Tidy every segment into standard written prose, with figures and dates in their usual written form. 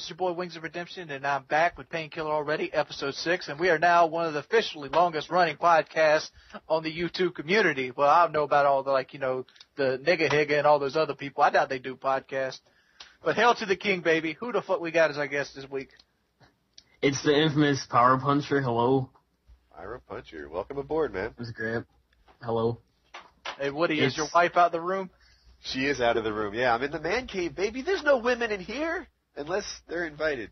is your boy Wings of Redemption, and I'm back with Painkiller already, episode 6, and we are now one of the officially longest-running podcasts on the YouTube community. Well, I don't know about all the, the Nigga Higga and all those other people. I doubt they do podcasts. But hail to the king, baby. Who the fuck we got as our guest this week? It's the infamous Pyropuncher. Hello. Pyropuncher. Welcome aboard, man. It was great. Hello. Hey, Woody, is your wife out the room? She is out of the room. Yeah, I'm in the man cave, baby. There's no women in here unless they're invited.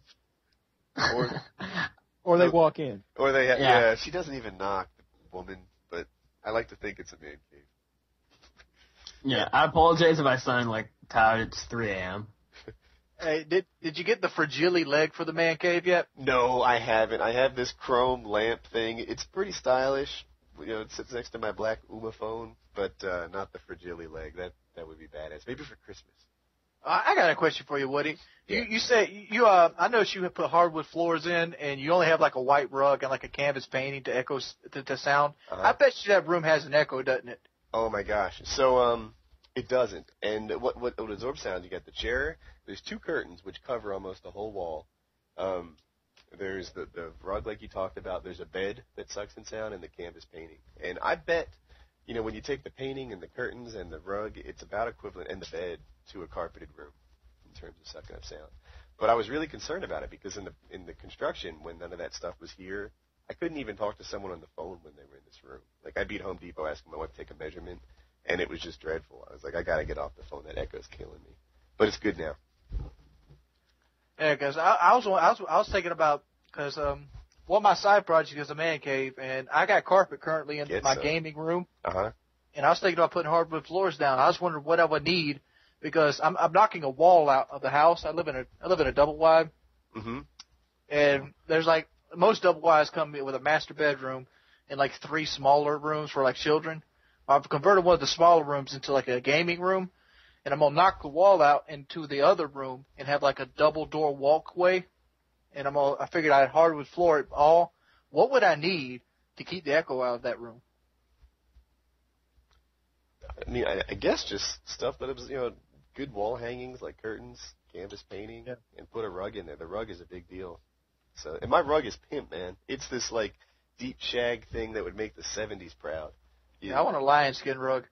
Or they walk in. Or they, yeah, she doesn't even knock, the woman, but I like to think it's a man cave. Yeah, I apologize if I sound tired. It's 3 a.m. Hey, did you get the fragile leg for the man cave yet? No, I haven't. I have this chrome lamp thing. It's pretty stylish. It sits next to my black Uma phone, but not the fragile leg. That would be badass. Maybe for Christmas. I got a question for you, Woody. Yeah. You say I noticed you have put hardwood floors in, and you only have a white rug and a canvas painting to echo to sound. Uh-huh. I bet you that room has an echo, doesn't it? Oh my gosh. So it doesn't. And what absorbs sound? You got the chair. There's 2 curtains which cover almost the whole wall. There's the rug like you talked about. There's a bed that sucks in sound, and the canvas painting. And I bet, when you take the painting and the curtains and the rug, it's about equivalent, and the bed, to a carpeted room in terms of sucking up sound. But I was really concerned about it because in the construction, when none of that stuff was here, I couldn't even talk to someone on the phone when they were in this room. I'd be at Home Depot asking my wife to take a measurement, and it was just dreadful. I was like, I got to get off the phone. That echo's killing me. But it's good now. Yeah, because I was thinking about, because one of my side projects is a man cave, and I got carpet currently in my gaming room. Uh-huh. And I was thinking about putting hardwood floors down. I was wondering what I would need, because I'm knocking a wall out of the house. I live in a double wide. Mm-hmm. And there's most double wides come with a master bedroom and 3 smaller rooms for children. I've converted one of the smaller rooms into a gaming room, and I'm gonna knock the wall out into the other room and have a double door walkway. And I figured I'd hardwood floor it all. What would I need to keep the echo out of that room? I mean, I guess just stuff that was, good wall hangings like curtains, canvas painting, and put a rug in there. The rug is a big deal. So, and my rug is pimp, man. It's this deep shag thing that would make the 70s proud. Yeah, I want a lion skin rug.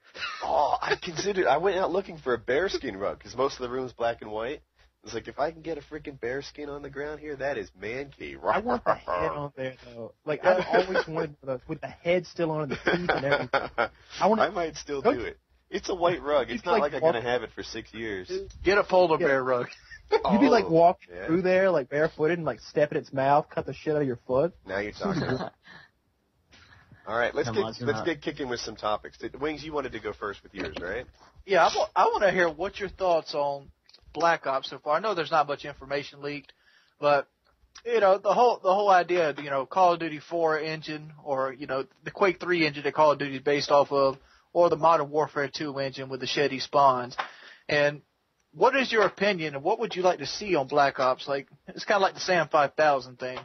Oh, I went out looking for a bearskin rug because most of the room's black and white. It's if I can get a freaking bearskin on the ground here, that is man cave. I want the head on there, though. I've always wanted those with the head still on the teeth and everything. I might still do it. It's a white rug. It's not I'm going to have it for 6 years. Get a polar bear rug. You'd be walking through there barefooted and step in its mouth, cut the shit out of your foot. Now you're talking. All right, let's get kicking with some topics. Wings, you wanted to go first with yours, right? Yeah, I want to hear what's your thoughts on Black Ops so far. I know there's not much information leaked, but the whole idea, Call of Duty 4 engine, or the Quake 3 engine that Call of Duty is based off of, or the Modern Warfare 2 engine with the shitty spawns. And what is your opinion, and what would you like to see on Black Ops? It's kind of like the SAM 5000 thing.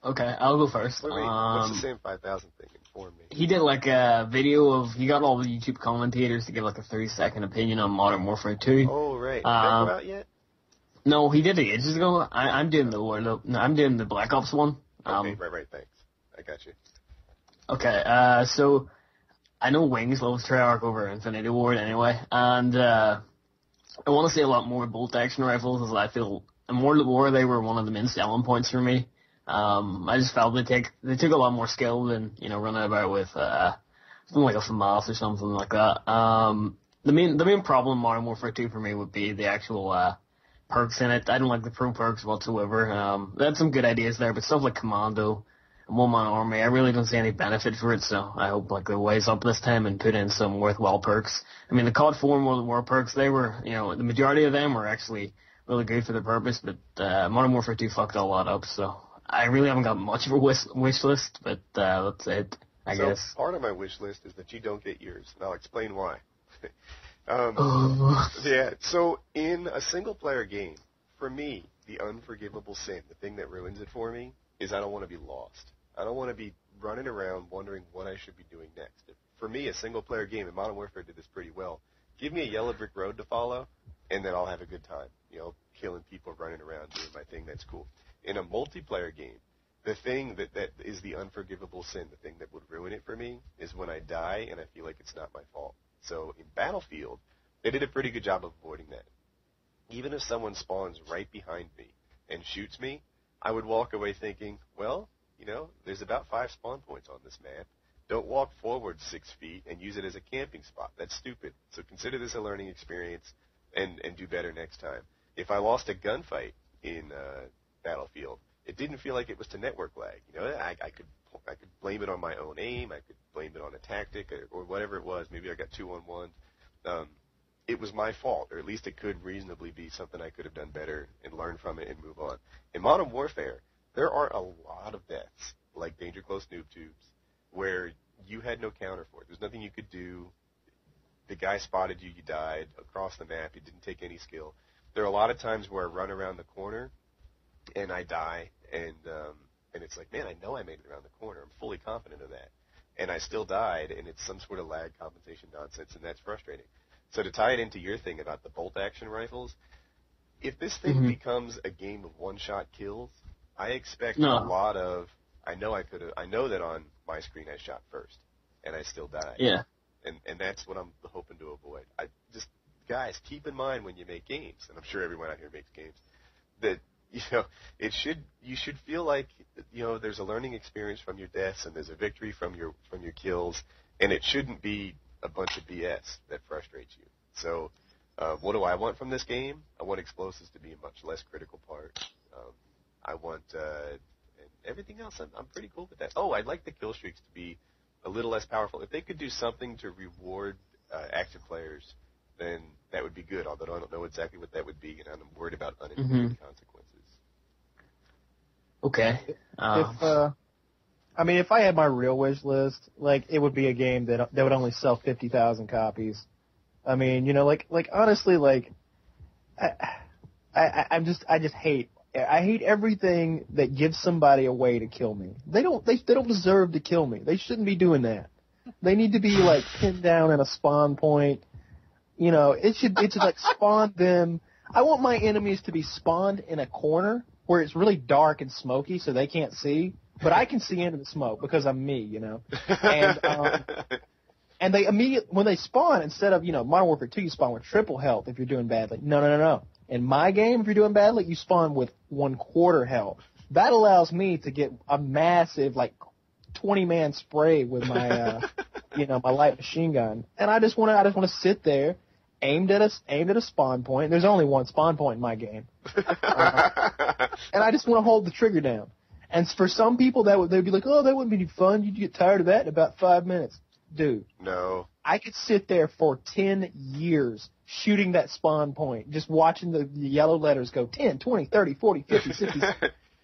Okay, I'll go first. Wait, what's the SAM 5000 thing? Inform me. He did a video of, he got all the YouTube commentators to give a 30-second opinion on Modern Warfare 2. Oh, right. Did that go out yet? No, he did it ages ago. I'm doing I'm doing the Black Ops one. Okay, right, thanks. I got you. Okay, so I know Wings loves Treyarch over Infinity Ward anyway, and I want to see a lot more bolt action rifles, as I feel in World at War they were one of the main selling points for me. I just felt they took a lot more skill than running about with something like a FAMAS or something like that. The main problem in Modern Warfare 2 for me would be the actual perks in it. I don't like the pro perks whatsoever. They had some good ideas there, but stuff like Commando and One Man Army, I really don't see any benefit for it. So I hope they wise up this time and put in some worthwhile perks. I mean, the COD 4 and World at War perks, they were the majority of them were actually really good for the purpose, but Modern Warfare 2 fucked a lot up. So I really haven't got much of a wish list, but that's it, I guess. Part of my wish list is that you don't get yours, and I'll explain why. Yeah, so in a single-player game, for me, the unforgivable sin, the thing that ruins it for me, is I don't want to be lost. I don't want to be running around wondering what I should be doing next. For me, a single-player game, and Modern Warfare did this pretty well, give me a yellow brick road to follow, and then I'll have a good time. killing people, running around, doing my thing. That's cool. In a multiplayer game, the thing that is the unforgivable sin, the thing that would ruin it for me, is when I die and I feel like it's not my fault. So in Battlefield, they did a pretty good job of avoiding that. Even if someone spawns right behind me and shoots me, I would walk away thinking, well, there's about 5 spawn points on this map. Don't walk forward 6 feet and use it as a camping spot. That's stupid. So consider this a learning experience and do better next time. If I lost a gunfight in Battlefield, it didn't feel like it was to network lag. I could blame it on my own aim. I could blame it on a tactic or whatever it was. Maybe I got 2-on-1. It was my fault, or at least it could reasonably be something I could have done better and learn from it and move on. In Modern Warfare, there are a lot of deaths, like Danger Close Noob Tubes, where you had no counter for it. There's nothing you could do. The guy spotted you, you died across the map. It didn't take any skill. There are a lot of times where I run around the corner and I die, and it's like, man, I know I made it around the corner. I'm fully confident of that. And I still died, and it's some sort of lag compensation nonsense, and that's frustrating. So to tie it into your thing about the bolt-action rifles, if this thing becomes a game of one-shot kills, I expect a lot of, I know that on my screen I shot first, and I still died. Yeah. And that's what I'm hoping to avoid. Guys, keep in mind when you make games, and I'm sure everyone out here makes games, that, you should feel like, there's a learning experience from your deaths and there's a victory from your kills, and it shouldn't be a bunch of BS that frustrates you. So, what do I want from this game? I want explosives to be a much less critical part. I want, and everything else, I'm pretty cool with that. Oh, I'd like the kill streaks to be a little less powerful. If they could do something to reward active players, then that would be good, although I don't know exactly what that would be, and I'm worried about unintended consequences. Okay. If I had my real wish list, it would be a game that would only sell 50,000 copies. Honestly, I hate everything that gives somebody a way to kill me. They don't deserve to kill me. They shouldn't be doing that. They need to be pinned down in a spawn point. It should spawn them. I want my enemies to be spawned in a corner where it's really dark and smoky so they can't see, but I can see into the smoke because I'm me, And they immediately, when they spawn, instead of, Modern Warfare 2, you spawn with triple health if you're doing badly. No. In my game, if you're doing badly, you spawn with 1/4 health. That allows me to get a massive, 20-man spray with my, my light machine gun. And I just want to sit there, aimed at a spawn point. There's only one spawn point in my game. And I just want to hold the trigger down. And for some people, they'd be like, oh, that wouldn't be fun. You'd get tired of that in about 5 minutes. Dude. No. I could sit there for 10 years shooting that spawn point, just watching the yellow letters go 10, 20, 30, 40, 50, 60.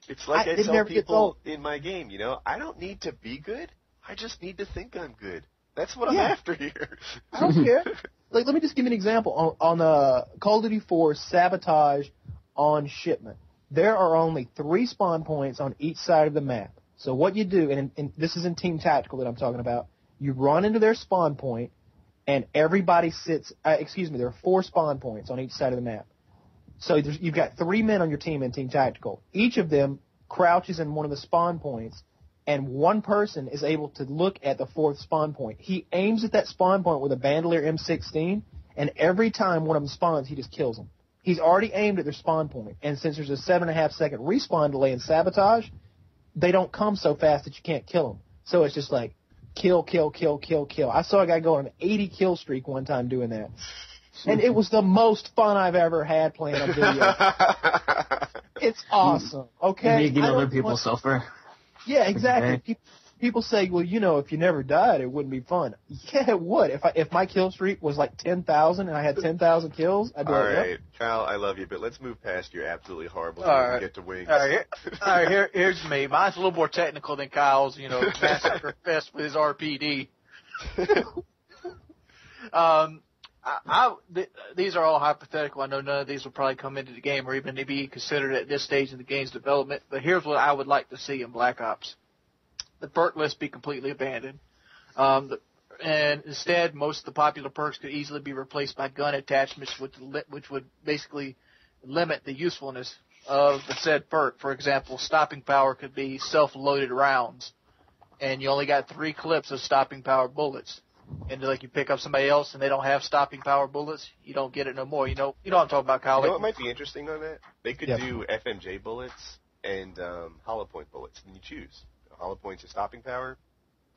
It's like I tell people in my game, I don't need to be good. I just need to think I'm good. That's what I'm after here. I don't care. Let me just give you an example. On Call of Duty 4 Sabotage on Shipment, there are only 3 spawn points on each side of the map. So what you do, and this is in Team Tactical that I'm talking about, you run into their spawn point, and everybody sits, there are 4 spawn points on each side of the map. So you've got 3 men on your team in Team Tactical. Each of them crouches in one of the spawn points, and one person is able to look at the 4th spawn point. He aims at that spawn point with a Bandolier M16, and every time one of them spawns, he just kills them. He's already aimed at their spawn point, and since there's a 7.5-second respawn delay in Sabotage, they don't come so fast that you can't kill them. So it's just kill. I saw a guy go on an 80 kill streak one time doing that. And it was the most fun I've ever had playing a video. It's awesome. Okay? Making other people suffer. Yeah, exactly. People say, well, if you never died, it wouldn't be fun. Yeah, it would. If my kill streak was 10,000 and I had 10,000 kills, I'd be all right, Kyle, I love you, but let's move past your absolutely horrible and get to wings. All right, here's me. Mine's a little more technical than Kyle's, Massacre Fest with his RPD. These are all hypothetical. I know none of these will probably come into the game or even be considered at this stage in the game's development, but here's what I would like to see in Black Ops. The perk list be completely abandoned. And instead, most of the popular perks could easily be replaced by gun attachments, which would basically limit the usefulness of the said perk. For example, stopping power could be self-loaded rounds, and you only got 3 clips of stopping power bullets. And like you pick up somebody else and they don't have stopping power bullets, you don't get it no more. You know what I'm talking about, Kyle. You know what might be interesting on that? They could do FMJ bullets and hollow point bullets, and you choose. Hollow points are stopping power,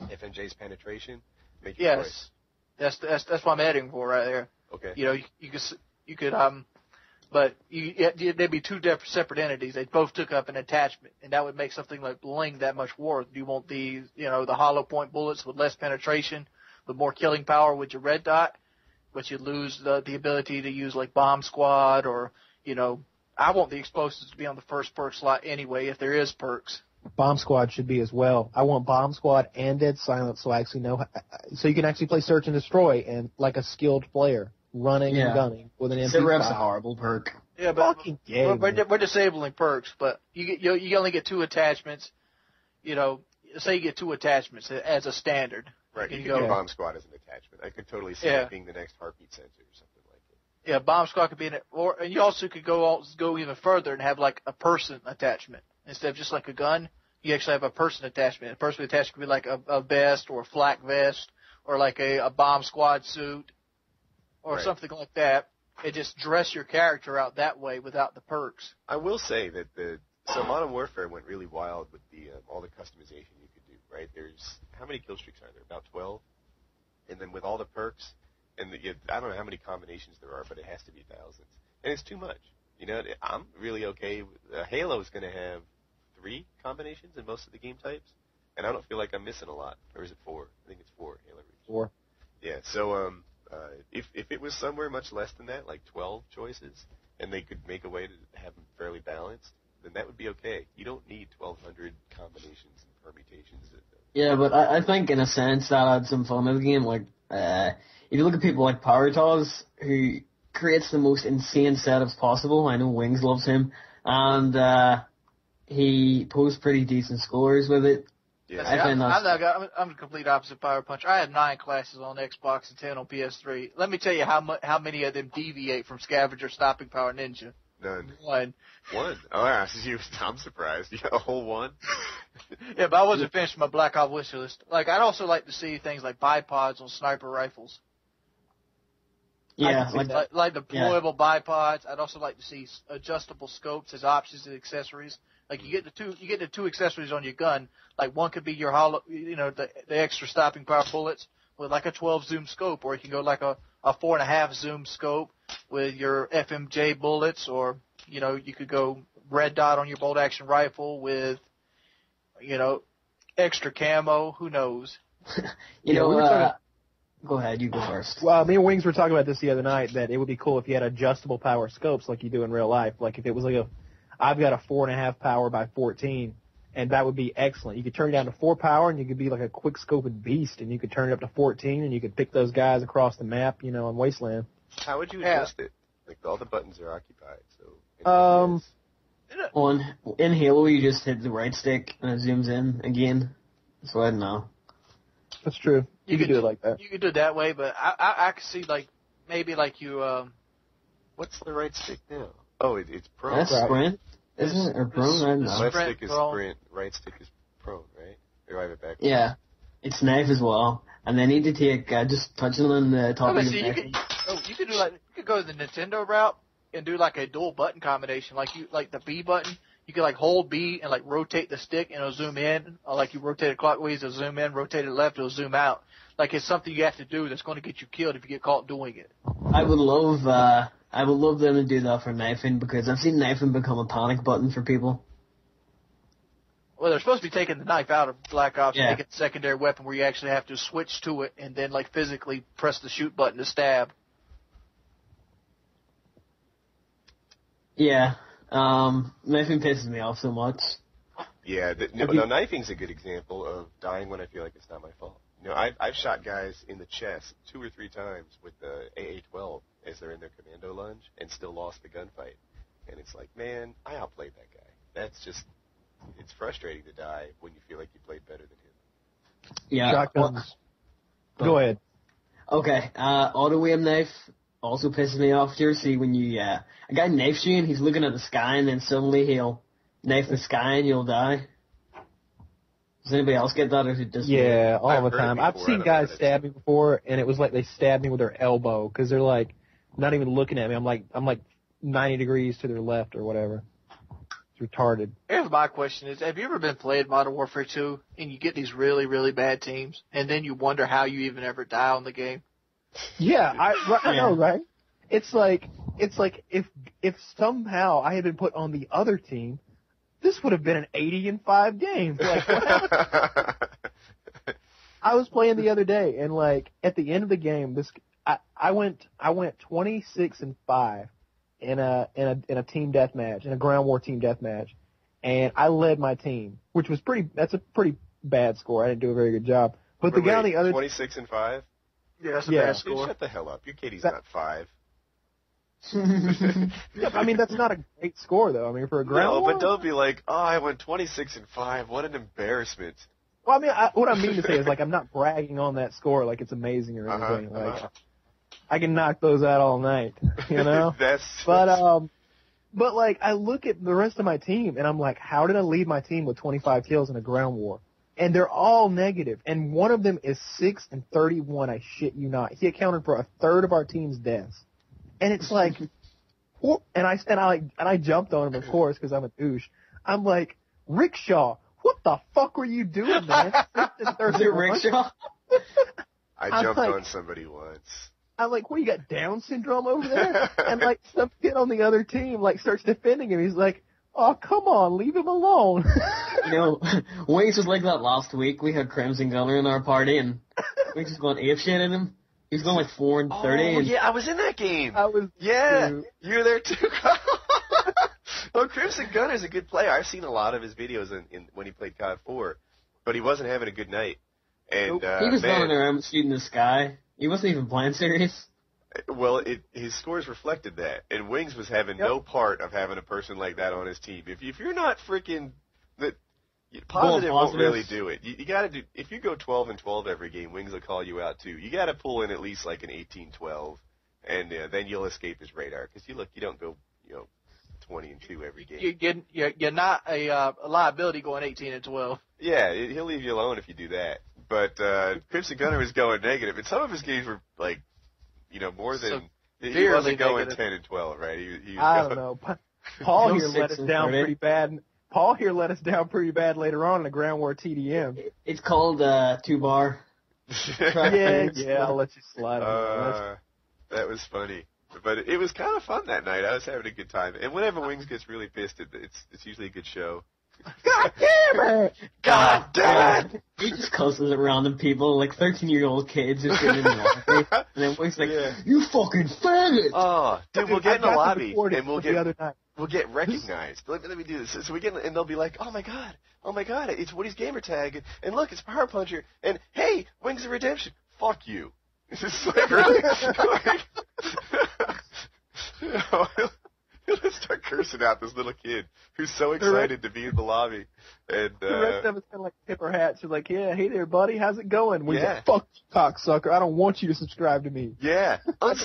FMJ's penetration. Make your choice. That's what I'm heading for right there. Okay. You know, you could but they'd be 2 separate entities. They both took up an attachment, and that would make something like bling that much worth. Do you want the hollow point bullets with less penetration, with more killing power with your red dot, but you lose the ability to use like bomb squad or, I want the explosives to be on the first perk slot anyway, if there is perks. Bomb squad should be as well. I want bomb squad and dead silence so I actually know, so you can actually play search and destroy and like a skilled player running and gunning with an MP5. Cigarep's a horrible perk. Yeah, but we're disabling perks, but you only get 2 attachments. Say you get 2 attachments as a standard. Right, you can do bomb squad as an attachment. I could totally see it being the next heartbeat sensor or something like it. Yeah, bomb squad could be and you also could go even further and have like a person attachment instead of just like a gun. You actually have a person attachment. A person attachment could be like a vest or a flak vest or like a bomb squad suit or something like that. And just dress your character out that way without the perks. I will say that so Modern Warfare went really wild with all the customization you could do. Right, there's how many kill streaks are there? About 12. And then with all the perks, and I don't know how many combinations there are, but it has to be thousands. And it's too much. I'm really okay. Halo is going to have 3 combinations in most of the game types, and I don't feel like I'm missing a lot. Or is it 4? I think it's 4. Halo Reach. 4. Yeah. So if it was somewhere much less than that, like 12 choices, and they could make a way to have them fairly balanced, then that would be okay. You don't need 1,200 combinations and permutations. Yeah, but I think in a sense that adds some fun to the game. Like, if you look at people like Pyropuncher, who creates the most insane setups possible. I know Wings loves him, and he posts pretty decent scores with it. Yeah, I'm the complete opposite of Pyropuncher. I had 9 classes on Xbox and 10 on PS3. Let me tell you how many of them deviate from Scavenger, Stopping Power, Ninja. None. 1. 1? Oh, yeah, I'm surprised. You got a whole 1? Yeah, but I wasn't finished with my Black Ops wish list. Like, I'd also like to see things like bipods on sniper rifles. Yeah, like deployable bipods. I'd also like to see adjustable scopes as options and accessories. Like you get the 2 accessories on your gun. Like one could be your the extra stopping power bullets with like a 12 zoom scope, or you can go like a 4.5 zoom scope with your FMJ bullets, or you could go red dot on your bolt action rifle with extra camo. Who knows? Go ahead, you go first. Well, me and Wings were talking about this the other night, that it would be cool if you had adjustable power scopes like you do in real life. Like if it was like I've got a 4.5 power by 14, and that would be excellent. You could turn it down to 4 power, and you could be like a quick scoped beast, and you could turn it up to 14, and you could pick those guys across the map, on Wasteland. How would you adjust it? Like all the buttons are occupied, so. In Halo, you just hit the right stick and it zooms in again. So I don't know. That's true. You could do it like that. You could do it that way, but I could see maybe you. What's the right stick now? Oh, it's prone. That's sprint, isn't it? Or prone? I don't know. Left stick is sprint, right stick is prone, right? Or I have it back. Yeah, it's knife as well. And they need to take just touching on the top of the neck. You could go the Nintendo route and do like a dual button combination, like the B button. You could like hold B and like rotate the stick and it'll zoom in, or like you rotate it clockwise, it'll zoom in, rotate it left, it'll zoom out. Like it's something you have to do that's going to get you killed if you get caught doing it. I would love them to do that for knifing, because I've seen knifing become a panic button for people. Well, they're supposed to be taking the knife out of Black Ops and making it a secondary weapon where you actually have to switch to it and then like physically press the shoot button to stab. Yeah. Knifing pisses me off so much. Yeah, knifing's a good example of dying when I feel like it's not my fault. I've shot guys in the chest 2 or 3 times with the AA-12 as they're in their commando lunge and still lost the gunfight. And it's like, man, I outplayed that guy. That's just, it's frustrating to die when you feel like you played better than him. Yeah. Shotguns. Go ahead. Okay, auto aim knife also pisses me off here. See, when you a guy knifes you and he's looking at the sky and then suddenly he'll knife the sky and you'll die. Does anybody else get that, or is it just Yeah, all the heard it time. I've before, seen guys stab me before, and it was like they stabbed me with their elbow because they're like not even looking at me. I'm like 90 degrees to their left or whatever. It's retarded. Here's my question is, have you ever been playing Modern Warfare 2 and you get these really, really bad teams and then you wonder how you even ever die on the game? Yeah, I know, right? It's like if somehow I had been put on the other team, this would have been an 80-5 game. Like, what happened? I was playing the other day, and like at the end of the game, I went 26-5 in a team deathmatch, in a ground war team deathmatch, and I led my team, which was that's a pretty bad score. I didn't do a very good job. But the guy on the other 26-5. Yeah, that's a bad score. Shut the hell up. Your Katie's not 5. Yeah, I mean, that's not a great score, though. I mean, for a ground war. But don't be like, oh, I went 26-5. What an embarrassment. Well, I mean, what I mean to say is, like, I'm not bragging on that score like it's amazing or anything. Like, I can knock those out all night, you know? But like, I look at the rest of my team, and I'm like, how did I lead my team with 25 kills in a ground war? And they're all negative. And one of them is 6-31, I shit you not. He accounted for a third of our team's deaths. And it's like, and I jumped on him, of course, because I'm a douche. I'm like, Rickshaw, what the fuck were you doing, man? Is it Rickshaw? I jumped on somebody once. I'm like, what, you got Down syndrome over there? And like, some kid on the other team like starts defending him. He's like, oh, come on, leave him alone. You know, Wings was like that last week. We had Crimson Gunner in our party, and Wings was going apeshit at him. He was going like 4-30. Oh, yeah, I was in that game. Yeah, you were there too. Well, Crimson Gunner's a good player. I've seen a lot of his videos in when he played COD 4, but he wasn't having a good night. And he was running around shooting the sky. He wasn't even playing serious. Well, his scores reflected that, and Wings was having no part of having a person like that on his team. If you're not freaking positive won't really do it. You got to do. If you go 12-12 every game, Wings will call you out too. You got to pull in at least like an 18-12, and then you'll escape his radar because you don't go 20-2 every game. You're not a liability going 18-12. Yeah, he'll leave you alone if you do that. But Crimson Gunner was going negative, and some of his games were like, more than he wasn't going 10-12, right? He was I don't know. Paul here let us down pretty bad. Paul here let us down pretty bad later on in the Ground War TDM. It's called 2-bar. Yeah, I'll let you slide on that was funny. But it was kind of fun that night. I was having a good time. And whenever Wings gets really pissed, it's usually a good show. God damn it! God damn it! He just cusses at random people, like 13-year-old kids just sitting in the lobby. And then Wings like, you fucking faggot! Oh, dude, we'll get in the lobby and we'll get recognized. Let me do this. So we get, and they'll be like, oh my god, it's Woody's gamer tag, and look, it's Pyropuncher, and hey, Wings of Redemption. Fuck you. It's just like, really? He'll start cursing out this little kid who's so excited to be in the lobby. And the rest of us kind of like tip our hats. She's like, yeah, hey there, buddy, how's it going? We're like, fuck you, cocksucker. I don't want you to subscribe to me. Yeah. A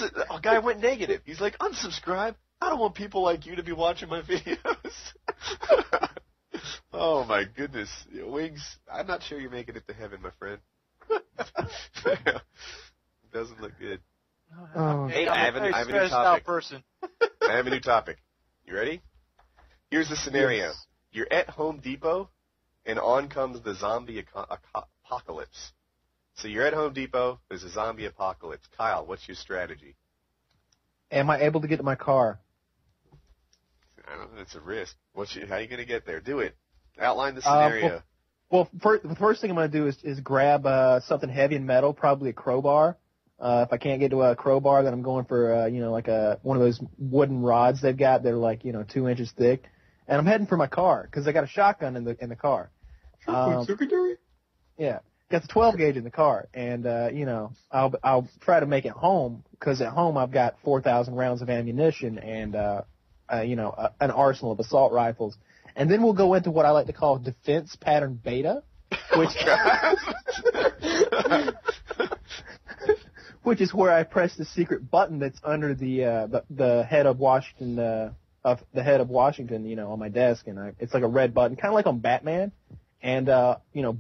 guy went negative. He's like, unsubscribe. I don't want people like you to be watching my videos. Oh, my goodness. Wings, I'm not sure you're making it to heaven, my friend. Doesn't look good. Hey, I have a new topic. I have a new topic. You ready? Here's the scenario. Yes. You're at Home Depot, and on comes the zombie apocalypse. So you're at Home Depot, there's a zombie apocalypse. Kyle, what's your strategy? Am I able to get to my car? I don't know. It's a risk. How are you going to get there? Do it. Outline the scenario. The first thing I'm going to do is grab something heavy and metal, probably a crowbar. If I can't get to a crowbar, then I'm going for like one of those wooden rods they've got that are like 2 inches thick, and I'm heading for my car because I got a shotgun in the car. Secretary? Yeah, got the 12 gauge in the car, and I'll try to make it home because at home I've got 4,000 rounds of ammunition and an arsenal of assault rifles, and then we'll go into what I like to call defense pattern beta, which. which is where I press the secret button that's under the head of Washington, the head of Washington, on my desk, and it's like a red button, kind of like on Batman. And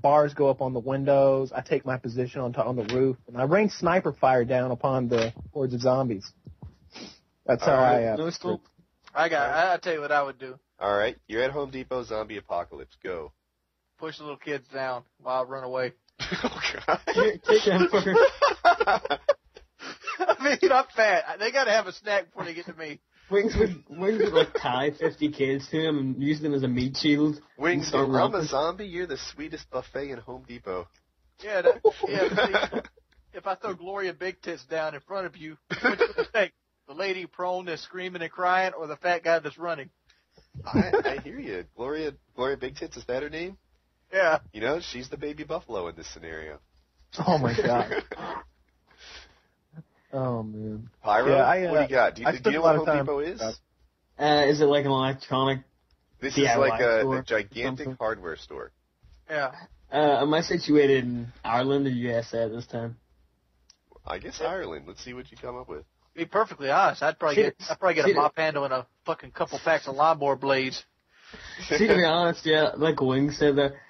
bars go up on the windows. I take my position on the roof, and I rain sniper fire down upon the hordes of zombies. That's how I. No scope. I'll tell you what I would do. All right, you're at Home Depot. Zombie apocalypse. Go. Push the little kids down while I run away. Oh God. Take them first. I mean, I'm fat. They got to have a snack before they get to me. Wings would like tie 50 kids to him and use them as a meat shield. Wings, Start if I'm a rapping. zombie, you're the sweetest buffet in Home Depot. Yeah, see, if I throw Gloria Big Tits down in front of you, which would you take? The lady prone that's screaming and crying, or the fat guy that's running? I hear you. Gloria Big Tits, is that her name? Yeah. She's the baby buffalo in this scenario. Oh my God. Oh man. Pyro, Yeah, what do you got? Do I you spent know a lot what of Home time- Depot is? Is it like an electronic? This DIY is like store a gigantic something? hardware store. Yeah. Am I situated in Ireland or USA at this time? I guess Ireland. Let's see what you come up with. To be perfectly honest, I'd probably get a mop handle and a fucking couple packs of lawnmower blades. See, to be honest, yeah, like Wing said there,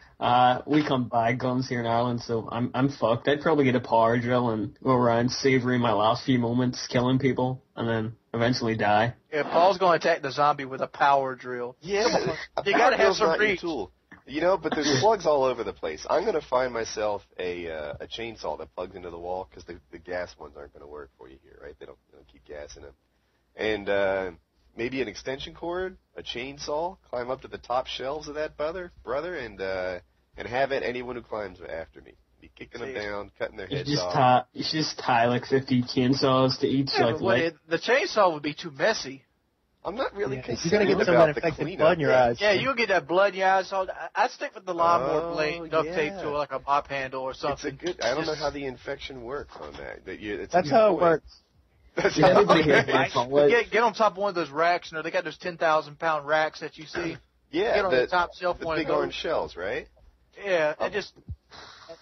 we can't buy guns here in Ireland, so I'm fucked. I'd probably get a power drill and go around savoring my last few moments, killing people, and then eventually die. Yeah, Paul's going to attack the zombie with a power drill. Yeah, You got to have some not your reach. tool. But there's plugs all over the place. I'm going to find myself a chainsaw that plugs into the wall because the gas ones aren't going to work for you here, right? They don't keep gas in them. And maybe an extension cord, a chainsaw, climb up to the top shelves of that brother, and have at anyone who climbs after me. Be kicking them down, cutting their heads off. You should just tie like 50 chainsaws to each Yeah, like but leg. the chainsaw would be too messy. I'm not really You're concerned gonna get some about of the that infected cleanup. blood in your eyes. Yeah, you'll get that blood in your eyes. So I'd stick with the lawnmower blade duct tape yeah. to like a mop handle or It's something. I don't know how the infection works on that. It's a That's good how it point. works. That's Yeah, how everybody it here works. has one. Get on top of one of those racks. They got those 10,000-pound racks that you see. Yeah, Get on the top shelf the one of big those. orange shells, right? Yeah,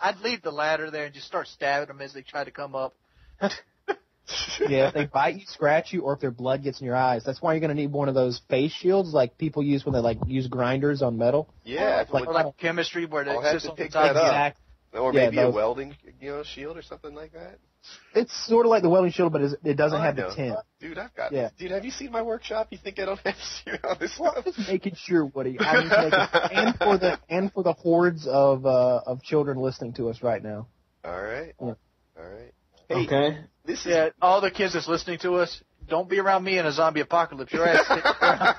I'd leave the ladder there and just start stabbing them as they try to come up. Yeah, if they bite you, scratch you, or if their blood gets in your eyes. That's why you're going to need one of those face shields like people use when they use grinders on metal. Yeah, Like- Or like chemistry where I'll it have sits to on the pick top. that up. Exact- or Yeah, maybe a those- welding, shield or something like that. It's sort of like the welding shield, but it doesn't I have know. the tint. Dude, I've got Yeah. this. Dude, have you seen my workshop? You think I don't have all this Well, stuff? just making sure, Woody. I need to make it, and for the hordes of children listening to us right now. All right. Yeah. All right. Hey, Okay. this is Yeah, all the kids that's listening to us, don't be around me in a zombie apocalypse. Your ass sticks around.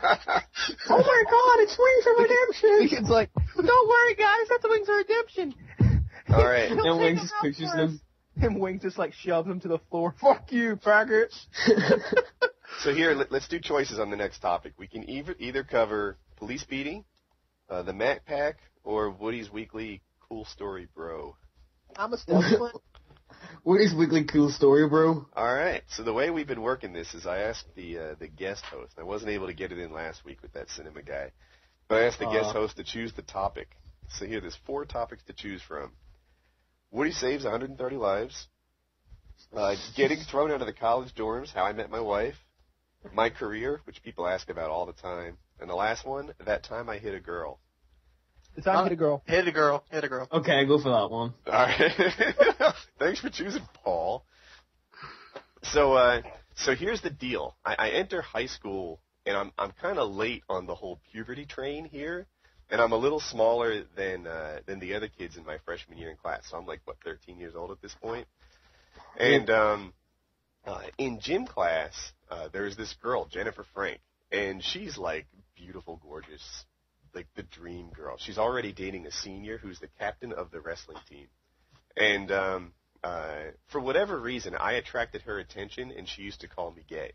Oh my God! It's Wings of Redemption. The kid's like, "Don't worry, guys. That's the Wings of Redemption." all right. He'll And take Wings us just out pushes for them. us. And Wings just shoves them to the floor. Fuck you, faggot. So here, let's do choices on the next topic. We can either cover police beating, the Mac Pack, or Woody's weekly cool story, bro. I'm a stepson. What is weekly cool story, bro? All right. So the way we've been working this is I asked the guest host. I wasn't able to get it in last week with that cinema guy, but I asked the guest host to choose the topic. So here, there's 4 topics to choose from. Woody saves 130 lives. Getting thrown out of the college dorms, how I met my wife. My career, which people ask about all the time. And the last one, that time I hit a girl. The time to get a girl. Hit a girl. Hit a girl. Okay, go for that one. All right. Thanks for choosing Paul. So here's the deal. I enter high school, and I'm kind of late on the whole puberty train here, and I'm a little smaller than the other kids in my freshman year in class. So I'm 13 years old at this point. And in gym class, there's this girl, Jennifer Frank, and she's beautiful, gorgeous, the dream girl. She's already dating a senior who's the captain of the wrestling team. And for whatever reason, I attracted her attention, and she used to call me gay.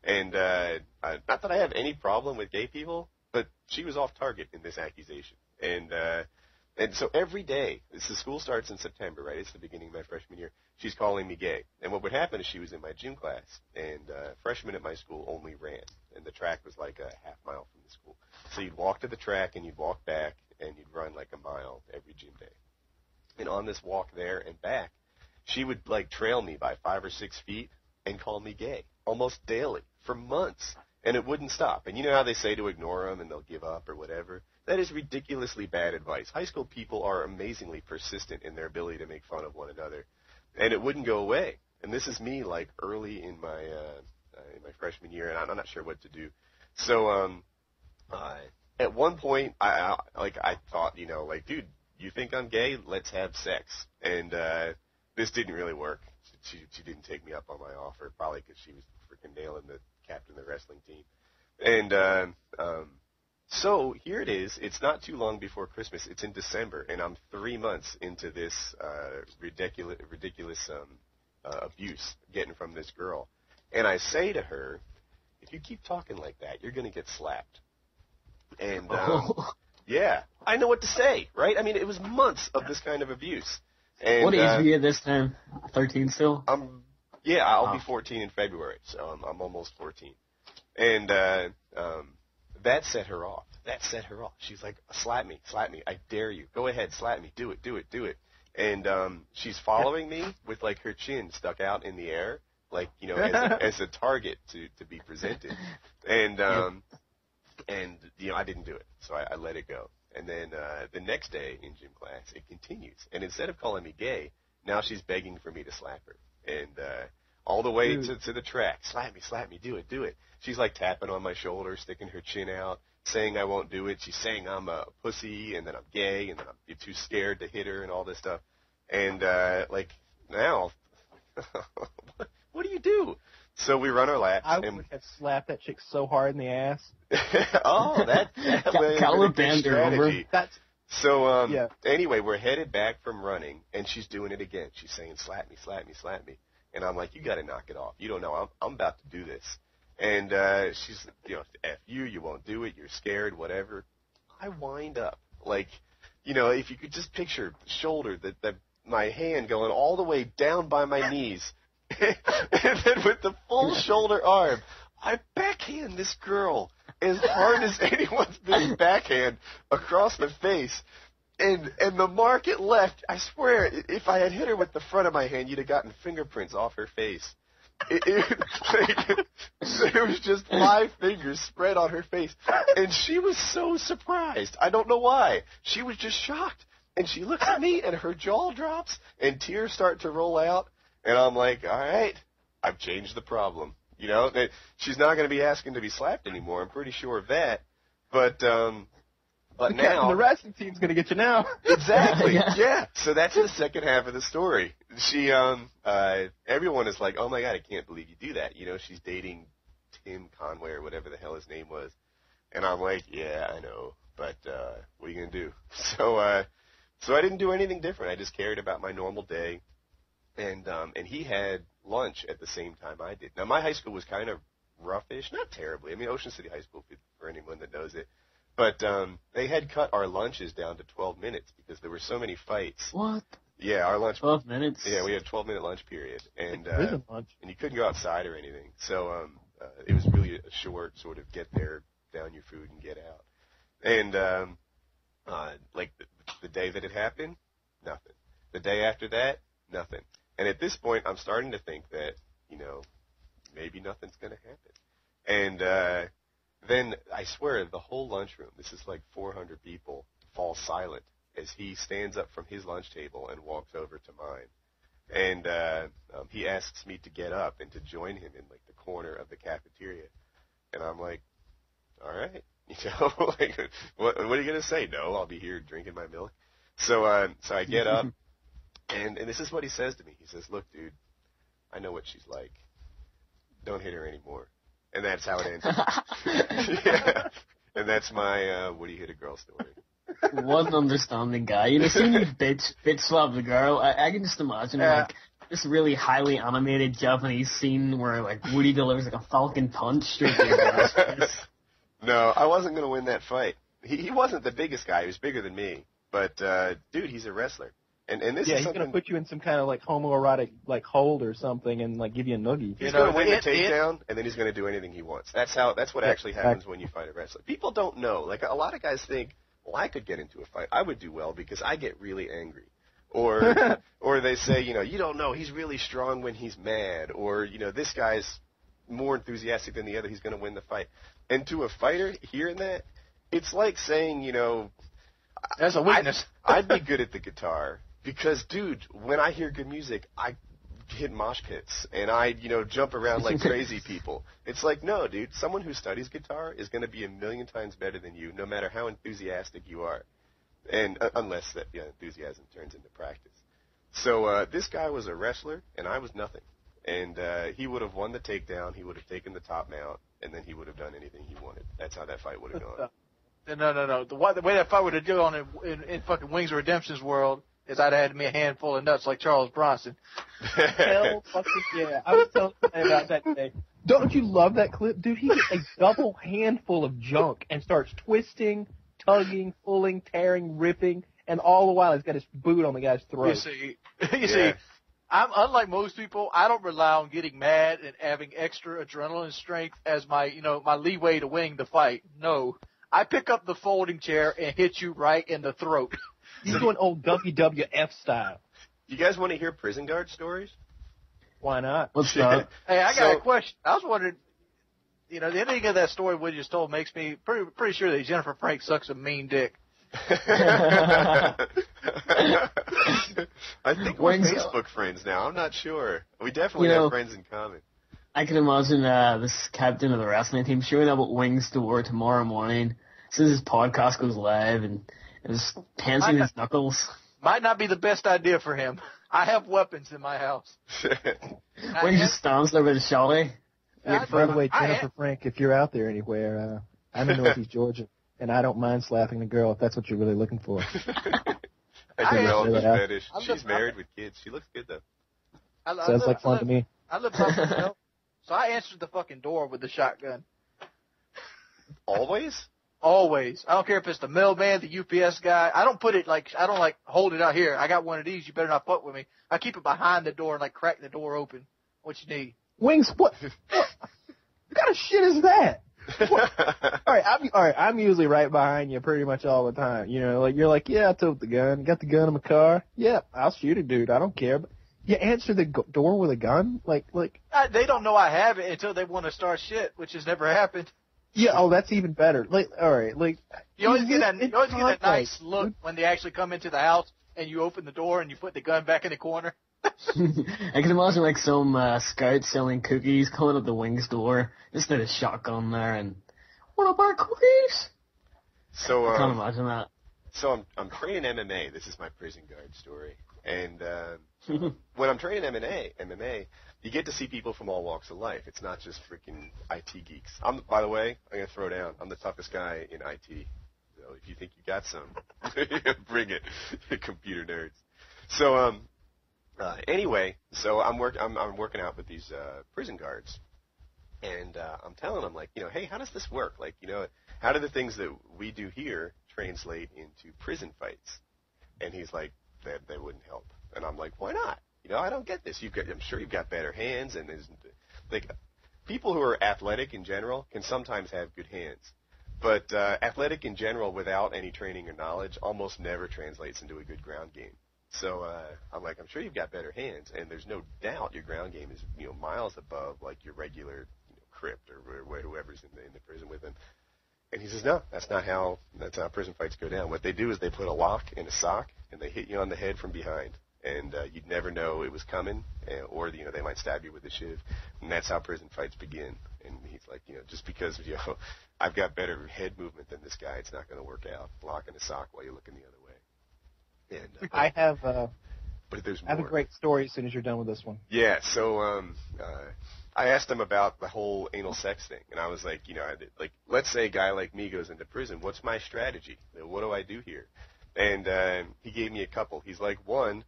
And not that I have any problem with gay people, but she was off target in this accusation. And so every day, the school starts in September, right? It's the beginning of my freshman year. She's calling me gay. And what would happen is she was in my gym class, and freshmen at my school only ran, and the track was a half mile from the school. So you'd walk to the track, and you'd walk back, and you'd run a mile every gym day. And on this walk there and back, she would like trail me by 5 or 6 feet and call me gay almost daily for months, and it wouldn't stop. And you know how they say to ignore them and they'll give up or whatever? That is ridiculously bad advice. High school people are amazingly persistent in their ability to make fun of one another, and it wouldn't go away. And this is me like early in my freshman year, and I'm not sure what to do. So at one point, I thought, you know, like, dude, you think I'm gay? Let's have sex. And this didn't really work. She didn't take me up on my offer, probably because she was freaking nailing the captain of the wrestling team. And so here it is. It's not too long before Christmas. It's in December, and I'm 3 months into this ridiculous abuse getting from this girl. And I say to her, if you keep talking like that, you're going to get slapped. And yeah, I know what to say, right? I mean, it was months of this kind of abuse. And, what age were you at this time? 13 still? I'll be 14 in February, so I'm almost 14. And that set her off. She's like, slap me, I dare you. Go ahead, slap me, do it. And she's following me with like her chin stuck out in the air, like, you know, as a target to be presented. And you know, I didn't do it, so I let it go. And then the next day in gym class, it continues. And instead of calling me gay, now she's begging for me to slap her. And all the way to the track, slap me, do it. She's like tapping on my shoulder, sticking her chin out, saying I won't do it. She's saying I'm a pussy and that I'm gay and that I'm too scared to hit her and all this stuff. And like now, what do you do? So we run our laps. I would have slapped that chick so hard in the ass. Oh, that was a good strategy. So yeah. Anyway, we're headed back from running, and she's doing it again. She's saying, slap me. And I'm like, you got to knock it off. You don't know. I'm about to do this. And she's, you know, F you won't do it. You're scared, whatever. I wind up. Like, you know, if you could just picture the shoulder, my hand going all the way down by my knees. And then with the full shoulder arm, I backhand this girl as hard as anyone's been backhand across the face. And the mark it left, I swear, if I had hit her with the front of my hand, you'd have gotten fingerprints off her face. There was just live fingers spread on her face. And she was so surprised. I don't know why. She was just shocked. And she looks at me, and her jaw drops, and tears start to roll out. And I'm like, all right, I've changed the problem. You know, she's not going to be asking to be slapped anymore. I'm pretty sure of that. But now the wrestling team's going to get you now. Exactly. Yeah. So that's the second half of the story. She, everyone is like, oh my God, I can't believe you do that. You know, she's dating Tim Conway or whatever the hell his name was. And I'm like, yeah, I know, but what are you going to do? So I didn't do anything different. I just cared about my normal day. And he had lunch at the same time I did. Now, my high school was kind of roughish, not terribly. I mean, Ocean City High School, for anyone that knows it. But they had cut our lunches down to 12 minutes because there were so many fights. What? Yeah, our lunch. 12 minutes? Yeah, we had a 12-minute lunch period. And lunch. And you couldn't go outside or anything. So it was really a short sort of get there, down your food, and get out. And like the day that it happened, nothing. The day after that, nothing. And at this point, I'm starting to think that, you know, maybe nothing's going to happen. And then I swear the whole lunchroom, this is like 400 people, falls silent as he stands up from his lunch table and walks over to mine. And he asks me to get up and to join him in like the corner of the cafeteria. And I'm like, all right, you know, like, what are you going to say? No, I'll be here drinking my milk. So I get up. And this is what he says to me. He says, look, dude, I know what she's like. Don't hit her anymore. And that's how it ended. Yeah. And that's my what do you hit a girl story. What an understanding guy. You know, seeing you bitch slap the girl, I can just imagine like this really highly animated Japanese scene where like Woody delivers like a falcon punch straight to your ass face. No, I wasn't going to win that fight. He wasn't the biggest guy. He was bigger than me. But, dude, he's a wrestler. And this is he's going to put you in some kind of like homoerotic like hold or something and like give you a noogie. He's going to win the takedown and then he's going to do anything he wants. That's what actually happens when you fight a wrestler. People don't know. Like a lot of guys think, well, I could get into a fight. I would do well because I get really angry. Or they say, you don't know, he's really strong when he's mad. Or, this guy's more enthusiastic than the other, he's going to win the fight. And to a fighter, hearing that, it's like saying, that's a weakness. I'd be good at the guitar because, dude, when I hear good music, I hit mosh pits and I, jump around like crazy people. It's like, no, dude, someone who studies guitar is going to be a million times better than you, no matter how enthusiastic you are, and unless that enthusiasm turns into practice. So this guy was a wrestler and I was nothing, and he would have won the takedown, he would have taken the top mount, and then he would have done anything he wanted. That's how that fight would have gone. No. The way that fight would have gone in fucking Wings of Redemption's world is I'd had me a handful of nuts like Charles Bronson. Hell fucking yeah. I was telling you about that today. Don't you love that clip? Dude, he gets a double handful of junk and starts twisting, tugging, pulling, tearing, ripping, and all the while he's got his boot on the guy's throat. You see, I'm unlike most people. I don't rely on getting mad and having extra adrenaline strength as my leeway to winning the fight. No. I pick up the folding chair and hit you right in the throat. He's doing old WWF style. You guys want to hear prison guard stories? Why not? What's up? Hey, I got a question. I was wondering, the ending of that story we just told makes me pretty sure that Jennifer Frank sucks a mean dick. I think we're Facebook friends now. I'm not sure. We definitely have friends in common. I can imagine this captain of the wrestling team showing up at Wings Door tomorrow morning as soon as his podcast goes live and just tensing his knuckles. Might not be the best idea for him. I have weapons in my house. Wings just stands there with a shotty. By the way, Jennifer Frank, if you're out there anywhere, I'm in Northeast Georgia, and I don't mind slapping a girl if that's what you're really looking for. I do know this fetish. She's married with kids. She looks good, though. Sounds like fun to me. I live by myself, so I answered the fucking door with the shotgun. Always? Always. I don't care if it's the mailman, the UPS guy. I don't hold it out here. I got one of these. You better not fuck with me. I keep it behind the door and crack the door open. What you need? Wings, what kind of shit is that? All right, I'm usually right behind you pretty much all the time. You're like, yeah, I took the gun. Got the gun in my car. Yeah, I'll shoot a dude. I don't care. But you answer the door with a gun? They don't know I have it until they want to start shit, which has never happened. Yeah, that's even better. All right, you always get that nice look when they actually come into the house and you open the door and you put the gun back in the corner. I can imagine some scout selling cookies coming up the Wings Door, just with a shotgun there and what about cookies? So I can't imagine that. So I'm training MMA. This is my prison guard story, and when I'm training MMA, you get to see people from all walks of life. It's not just freaking IT geeks. By the way, I'm going to throw down. I'm the toughest guy in IT. So if you think you got some, bring it, computer nerds. So anyway, so I'm working out with these prison guards, and I'm telling them hey, how does this work? How do the things that we do here translate into prison fights? And he's like, they wouldn't help. And I'm like, why not? I don't get this. I'm sure you've got better hands, and people who are athletic in general can sometimes have good hands, but athletic in general without any training or knowledge almost never translates into a good ground game. So I'm like, I'm sure you've got better hands, and there's no doubt your ground game is miles above your regular crypt or whoever's in the prison with him. And he says, no, that's how prison fights go down. What they do is they put a lock in a sock and they hit you on the head from behind. And you'd never know it was coming, or they might stab you with a shiv, and that's how prison fights begin. And he's like, just because I've got better head movement than this guy, it's not going to work out. Locking a sock while you're looking the other way. And I have but there's more. I have a great story as soon as you're done with this one. Yeah. So I asked him about the whole anal sex thing, and I was like, let's say a guy like me goes into prison. What's my strategy? What do I do here? And he gave me a couple. He's like, one.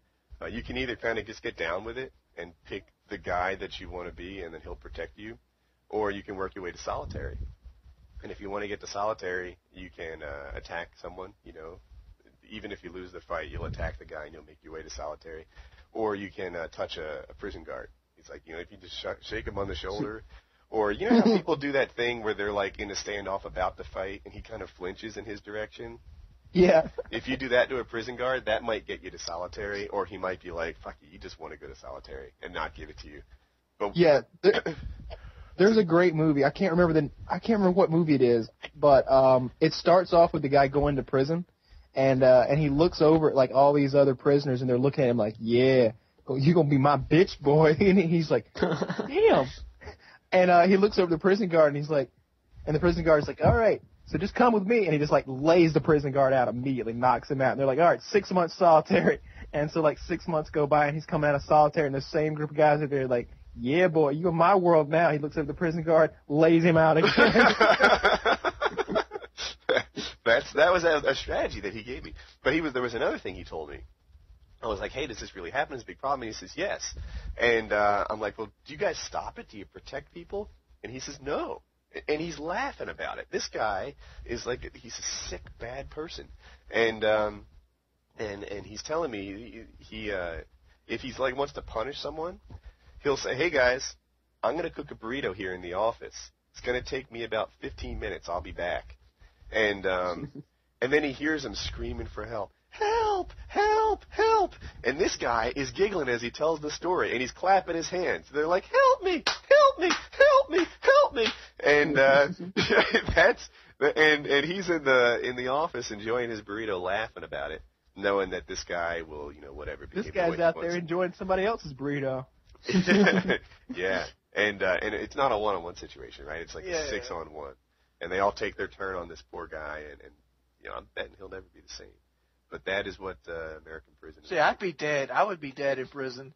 You can either kind of just get down with it and pick the guy that you want to be, and then he'll protect you, or you can work your way to solitary. And if you want to get to solitary, you can attack someone, even if you lose the fight, you'll attack the guy and you'll make your way to solitary. Or you can touch a prison guard. He's like, if you just shake him on the shoulder, or how people do that thing where they're in a standoff about to fight and he kind of flinches in his direction. Yeah. If you do that to a prison guard, that might get you to solitary, or he might be like, fuck you just want to go to solitary and not give it to you. But Yeah. There's a great movie. I can't remember what movie it is, but it starts off with the guy going to prison, and he looks over at like all these other prisoners, and they're looking at him like, yeah, you gonna be my bitch, boy. And he's like, damn. And he looks over the prison guard, and he's like, and the prison guard's like, all right, so just come with me. And he just like lays the prison guard out immediately, knocks him out. And they're like, all right, 6 months solitary. And so like 6 months go by, and he's coming out of solitary, and the same group of guys are there like, yeah, boy, you in my world now. He looks at the prison guard, lays him out again. That was a strategy that he gave me. But there was another thing he told me. I was like, hey, does this really happen? It's a big problem. And he says, yes. And I'm like, well, do you guys stop it? Do you protect people? And he says, no. And he's laughing about it. This guy is like, he's a sick, bad person. And he's telling me he if he's like wants to punish someone, he'll say, hey guys, I'm going to cook a burrito here in the office. It's going to take me about 15 minutes. I'll be back. And then he hears him screaming for help. Help! Help! Help! And this guy is giggling as he tells the story, and he's clapping his hands. They're like, help me! Help me! Help me! Help me! And and he's in the office enjoying his burrito, laughing about it, knowing that this guy will, whatever. This guy's out there enjoying somebody else's burrito. Yeah, and it's not a one-on-one situation, right? It's like a 6-on-1, and they all take their turn on this poor guy, and I'm betting he'll never be the same. But that is what American prison is. See, I'd be dead. I would be dead in prison.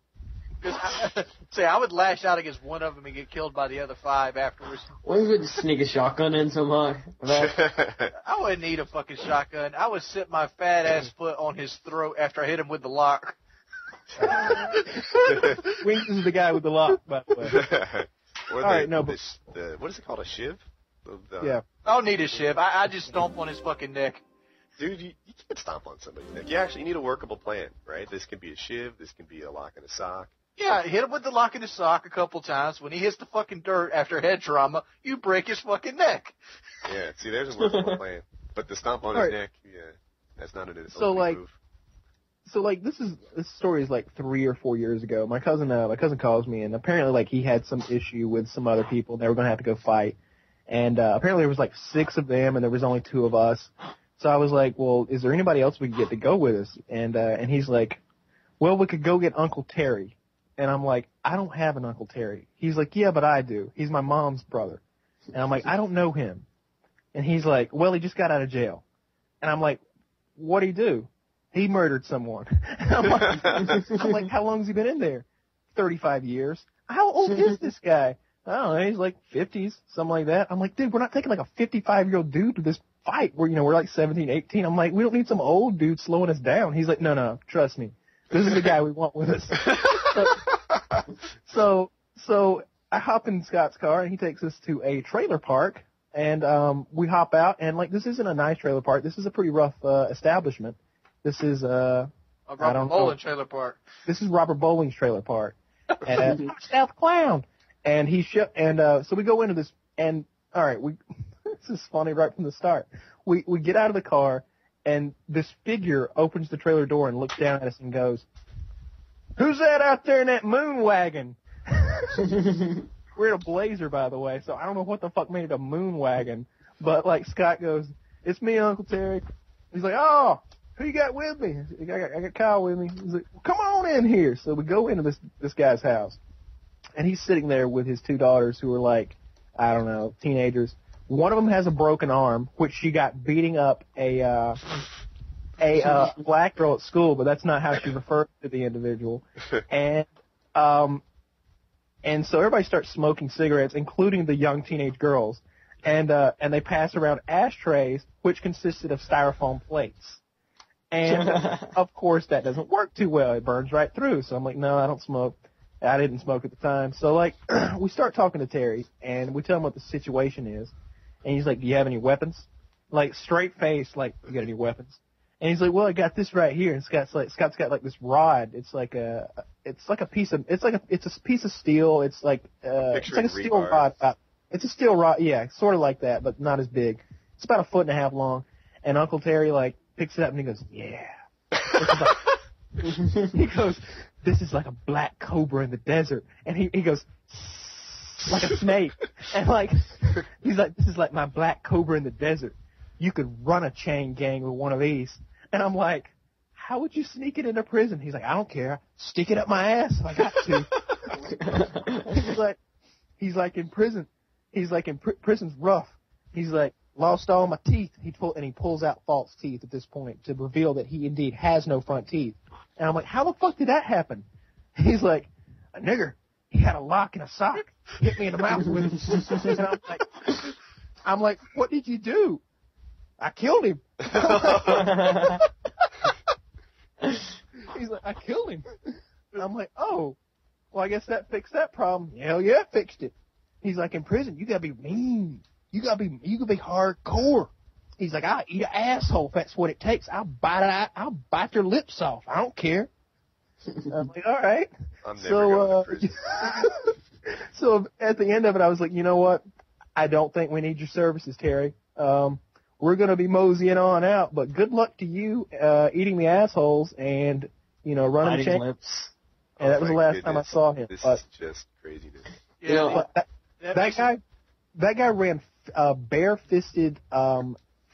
I would lash out against one of them and get killed by the other 5 afterwards. What if we just sneak a shotgun in somehow? I wouldn't need a fucking shotgun. I would sit my fat ass foot on his throat after I hit him with the lock. Winks is the guy with the lock, by the way. All right, no, but what is it called? A shiv? Yeah. I don't need a shiv. I just stomp on his fucking neck. Dude, you can't stomp on somebody's neck. You actually need a workable plan, right? This can be a shiv. This can be a lock and a sock. Yeah, hit him with the lock in his sock a couple times. When he hits the fucking dirt after head trauma, you break his fucking neck. Yeah, see, there's a workable plan. But the stomp on his neck, that's not an move. So this story is like 3 or 4 years ago. My cousin calls me, and apparently like he had some issue with some other people. And they were gonna have to go fight, and apparently there was like 6 of them, and there was only 2 of us. So I was like, well, is there anybody else we could get to go with us? And he's like, well, we could go get Uncle Terry. And I'm like, I don't have an Uncle Terry. He's like, yeah, but I do. He's my mom's brother. And I'm like, I don't know him. And he's like, well, he just got out of jail. And I'm like, what'd he do? He murdered someone. I'm like, how long has he been in there? 35 years. How old is this guy? I don't know. He's like 50s, something like that. I'm like, dude, we're not taking like a 55-year-old dude to this fight where, we're like 17, 18. I'm like, we don't need some old dude slowing us down. He's like, no, trust me. This is the guy we want with us. So I hop in Scott's car, and he takes us to a trailer park, and we hop out, and like, this isn't a nice trailer park. This is a pretty rough establishment. This is Robert Bowling trailer park. This is Robert Bowling's trailer park. And South Clown. And so we go into this, and all right, this is funny right from the start. We get out of the car, and this figure opens the trailer door and looks down at us and goes, "Who's that out there in that moon wagon?" We're in a Blazer, by the way, so I don't know what the fuck made it a moon wagon. But like Scott goes, "It's me, Uncle Terry." He's like, "Oh, who you got with me?" I got Kyle with me. He's like, well, "Come on in here." So we go into this guy's house, and he's sitting there with his 2 daughters who are like, I don't know, teenagers. One of them has a broken arm, which she got beating up a black girl at school, but that's not how she referred to the individual. And so everybody starts smoking cigarettes, including the young teenage girls. And they pass around ashtrays, which consisted of styrofoam plates. And of course that doesn't work too well. It burns right through. So I'm like, no, I don't smoke. I didn't smoke at the time. So like, we start talking to Terry, and we tell him what the situation is. And he's like, do you have any weapons? Like, straight face, like, you got any weapons? And he's like, well, I got this right here. And Scott's got like this rod. It's like a piece of steel. It's like a steel rod. It's a steel rod. Yeah, sort of like that, but not as big. It's about 1.5 feet long. And Uncle Terry, like, picks it up and he goes, yeah. He goes, this is like a black cobra in the desert. And he goes, like a snake. And like, he's like, this is like my black cobra in the desert. You could run a chain gang with one of these. And I'm like, how would you sneak it into prison? He's like, I don't care. Stick it up my ass if I got to. he's like in prison. He's like in prison's rough. He's like, lost all my teeth. He pulls out false teeth at this point to reveal that he indeed has no front teeth. And I'm like, how the fuck did that happen? He's like, a nigger. He had a lock and a sock. Hit me in the mouth with it. And I'm like, what did you do? I killed him. He's like, I killed him. And I'm like, oh, well, I guess that fixed that problem. Hell yeah, it fixed it. He's like, in prison, you gotta be mean. You gotta be hardcore. He's like, I'll eat an asshole if that's what it takes. I'll bite your lips off. I don't care. I'm like, all right. I'm never going to prison. So at the end of it, I was like, you know what? I don't think we need your services, Terry. We're going to be moseying on out, but good luck to you eating the assholes and, running the chain. Lips. And that was the last time I saw him. This is just craziness. Yeah, that guy ran bare-fisted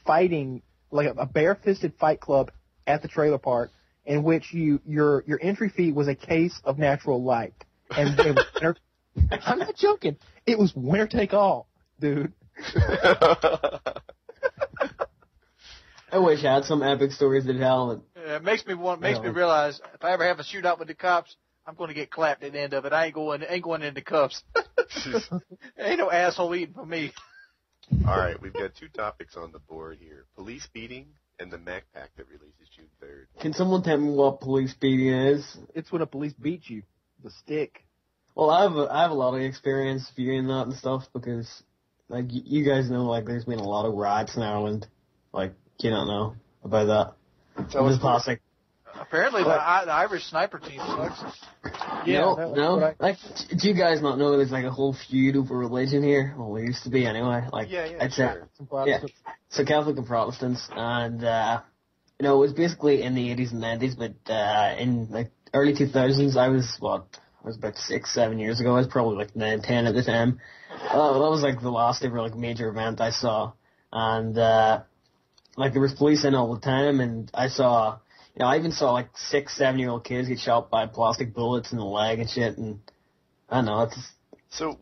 fighting, like a bare-fisted fight club at the trailer park, in which your entry fee was a case of natural light, and it was I'm not joking. It was winner take all, dude. I wish I had some epic stories to tell. It makes me realize if I ever have a shootout with the cops, I'm going to get clapped at the end of it. I ain't going into cuffs. Ain't no asshole eating for me. All right, we've got two topics on the board here: police beating and the Mac Pack that releases June 3rd. Can someone tell me what police beating is? It's when a police beats you. The stick. Well, I have a lot of experience viewing that and stuff because, like, you guys know, like, there's been a lot of riots in Ireland. Like, you don't know about that. So it's plastic. Apparently, the Irish sniper team sucks. Yeah, no. Like, do you guys not know there's like a whole feud over religion here? Well, there used to be anyway. Like, sure. So Catholic and Protestants, and it was basically in the 80s and 90s, but in like early 2000s, I was about 6-7 years ago. I was probably like 9, 10 at the time. That was like the last ever like major event I saw, and like there was police in all the time, and I saw. I even saw like 6-7-year-old kids get shot by plastic bullets in the leg and shit, and I don't know. So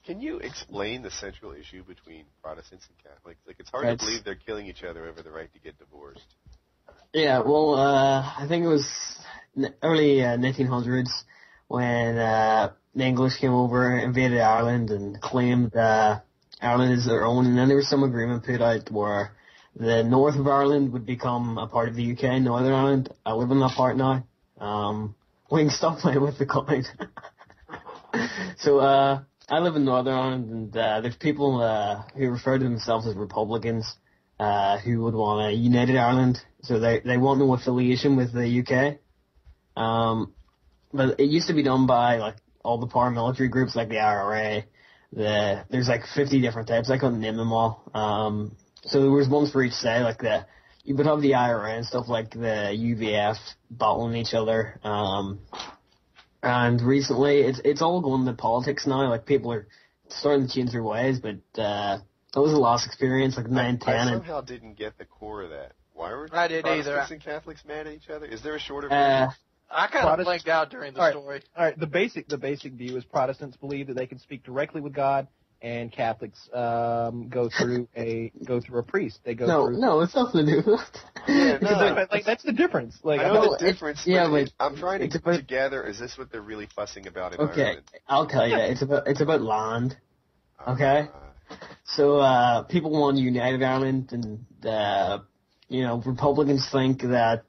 can you explain the central issue between Protestants and Catholics? Like, it's hard to believe they're killing each other over the right to get divorced. Yeah, well, I think it was early 1900s when the English came over, invaded Ireland, and claimed Ireland as their own, and then there was some agreement put out where the north of Ireland would become a part of the UK, Northern Ireland. I live in that part now. We can stop playing with the coin. So, I live in Northern Ireland, and there's people who refer to themselves as Republicans who would want a united Ireland. So they want no affiliation with the UK. But it used to be done by like all the paramilitary groups like the IRA. There's like 50 different types. I couldn't name them all. So there was ones for each side, like you would have the IRA and stuff like the UVF battling each other. And recently, it's all going to politics now. Like, people are starting to change their ways, but that was a lost experience, like 9, 10. I somehow didn't get the core of that. Why were Protestants and Catholics mad at each other? Is there a shorter version? I kind of blanked out during the story. All right, the basic view is Protestants believe that they can speak directly with God, and Catholics go through a priest. They go through. No, it's nothing to do with that. Yeah, no, like that's the difference. Like, I know the difference. But I'm trying to gather. Is this what they're really fussing about in Ireland? I'll tell you. It's about land. Okay. So people want united Ireland, and Republicans think that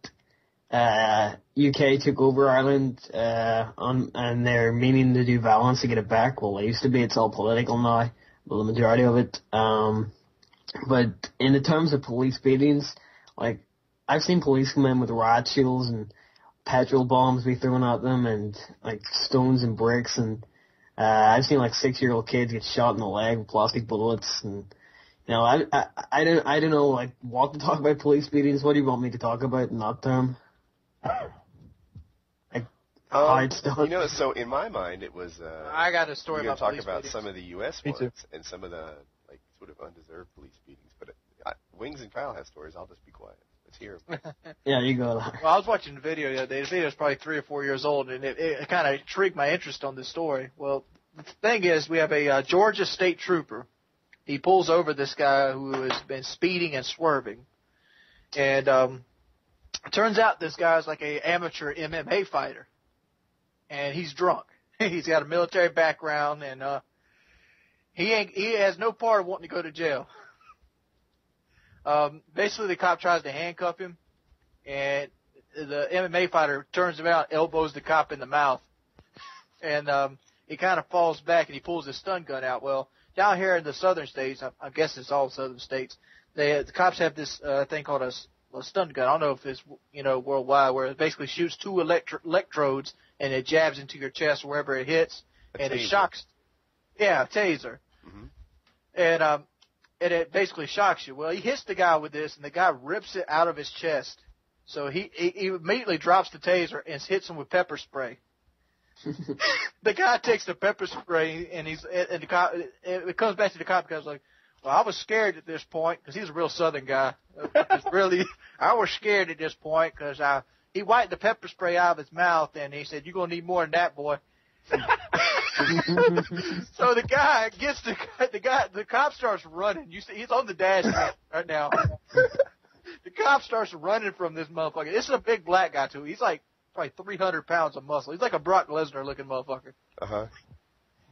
UK took over Ireland and they're meaning to do violence to get it back. Well, it used to be. It's all political now. Well, the majority of it. But in the terms of police beatings, like, I've seen police come in with riot shields and petrol bombs be thrown at them, and like stones and bricks, and I've seen like 6-year-old kids get shot in the leg with plastic bullets, and No, I don't know like what to talk about police beatings. What do you want me to talk about in that term? Like how it's done. You know, so in my mind, it was. I got a story We're about going police to talk about beatings. some of the U.S. Me ones too. and some of the like sort of undeserved police beatings. But Wings and Kyle have stories. I'll just be quiet. Let's hear them. Yeah, you go. Well, I was watching the video the other day. The video is probably 3 or 4 years old, and it kind of intrigued my interest on this story. Well, the thing is, we have a Georgia state trooper. He pulls over this guy who has been speeding and swerving. And it turns out this guy's like a amateur MMA fighter. And he's drunk. He's got a military background, and he has no part of wanting to go to jail. Basically, the cop tries to handcuff him, and the MMA fighter turns him out, elbows the cop in the mouth. And he kind of falls back, and he pulls his stun gun out. Well, down here in the southern states, I guess it's all southern states, the cops have this thing called a stun gun. I don't know if it's worldwide, where it basically shoots 2 electrodes and it jabs into your chest wherever it hits, and it shocks. Yeah, taser. Mm-hmm. And it basically shocks you. Well, he hits the guy with this, and the guy rips it out of his chest. So he immediately drops the taser and hits him with pepper spray. The guy takes the pepper spray, and the cop. It comes back to the cop because like, well, I was scared at this point because he's a real Southern guy. I was scared at this point because he wiped the pepper spray out of his mouth, and he said, "You're gonna need more than that, boy." So the guy gets the cop starts running. You see, he's on the dash right now. The cop starts running from this motherfucker. This is a big black guy too. He's like probably 300 pounds of muscle. He's like a Brock Lesnar looking motherfucker. Uh-huh.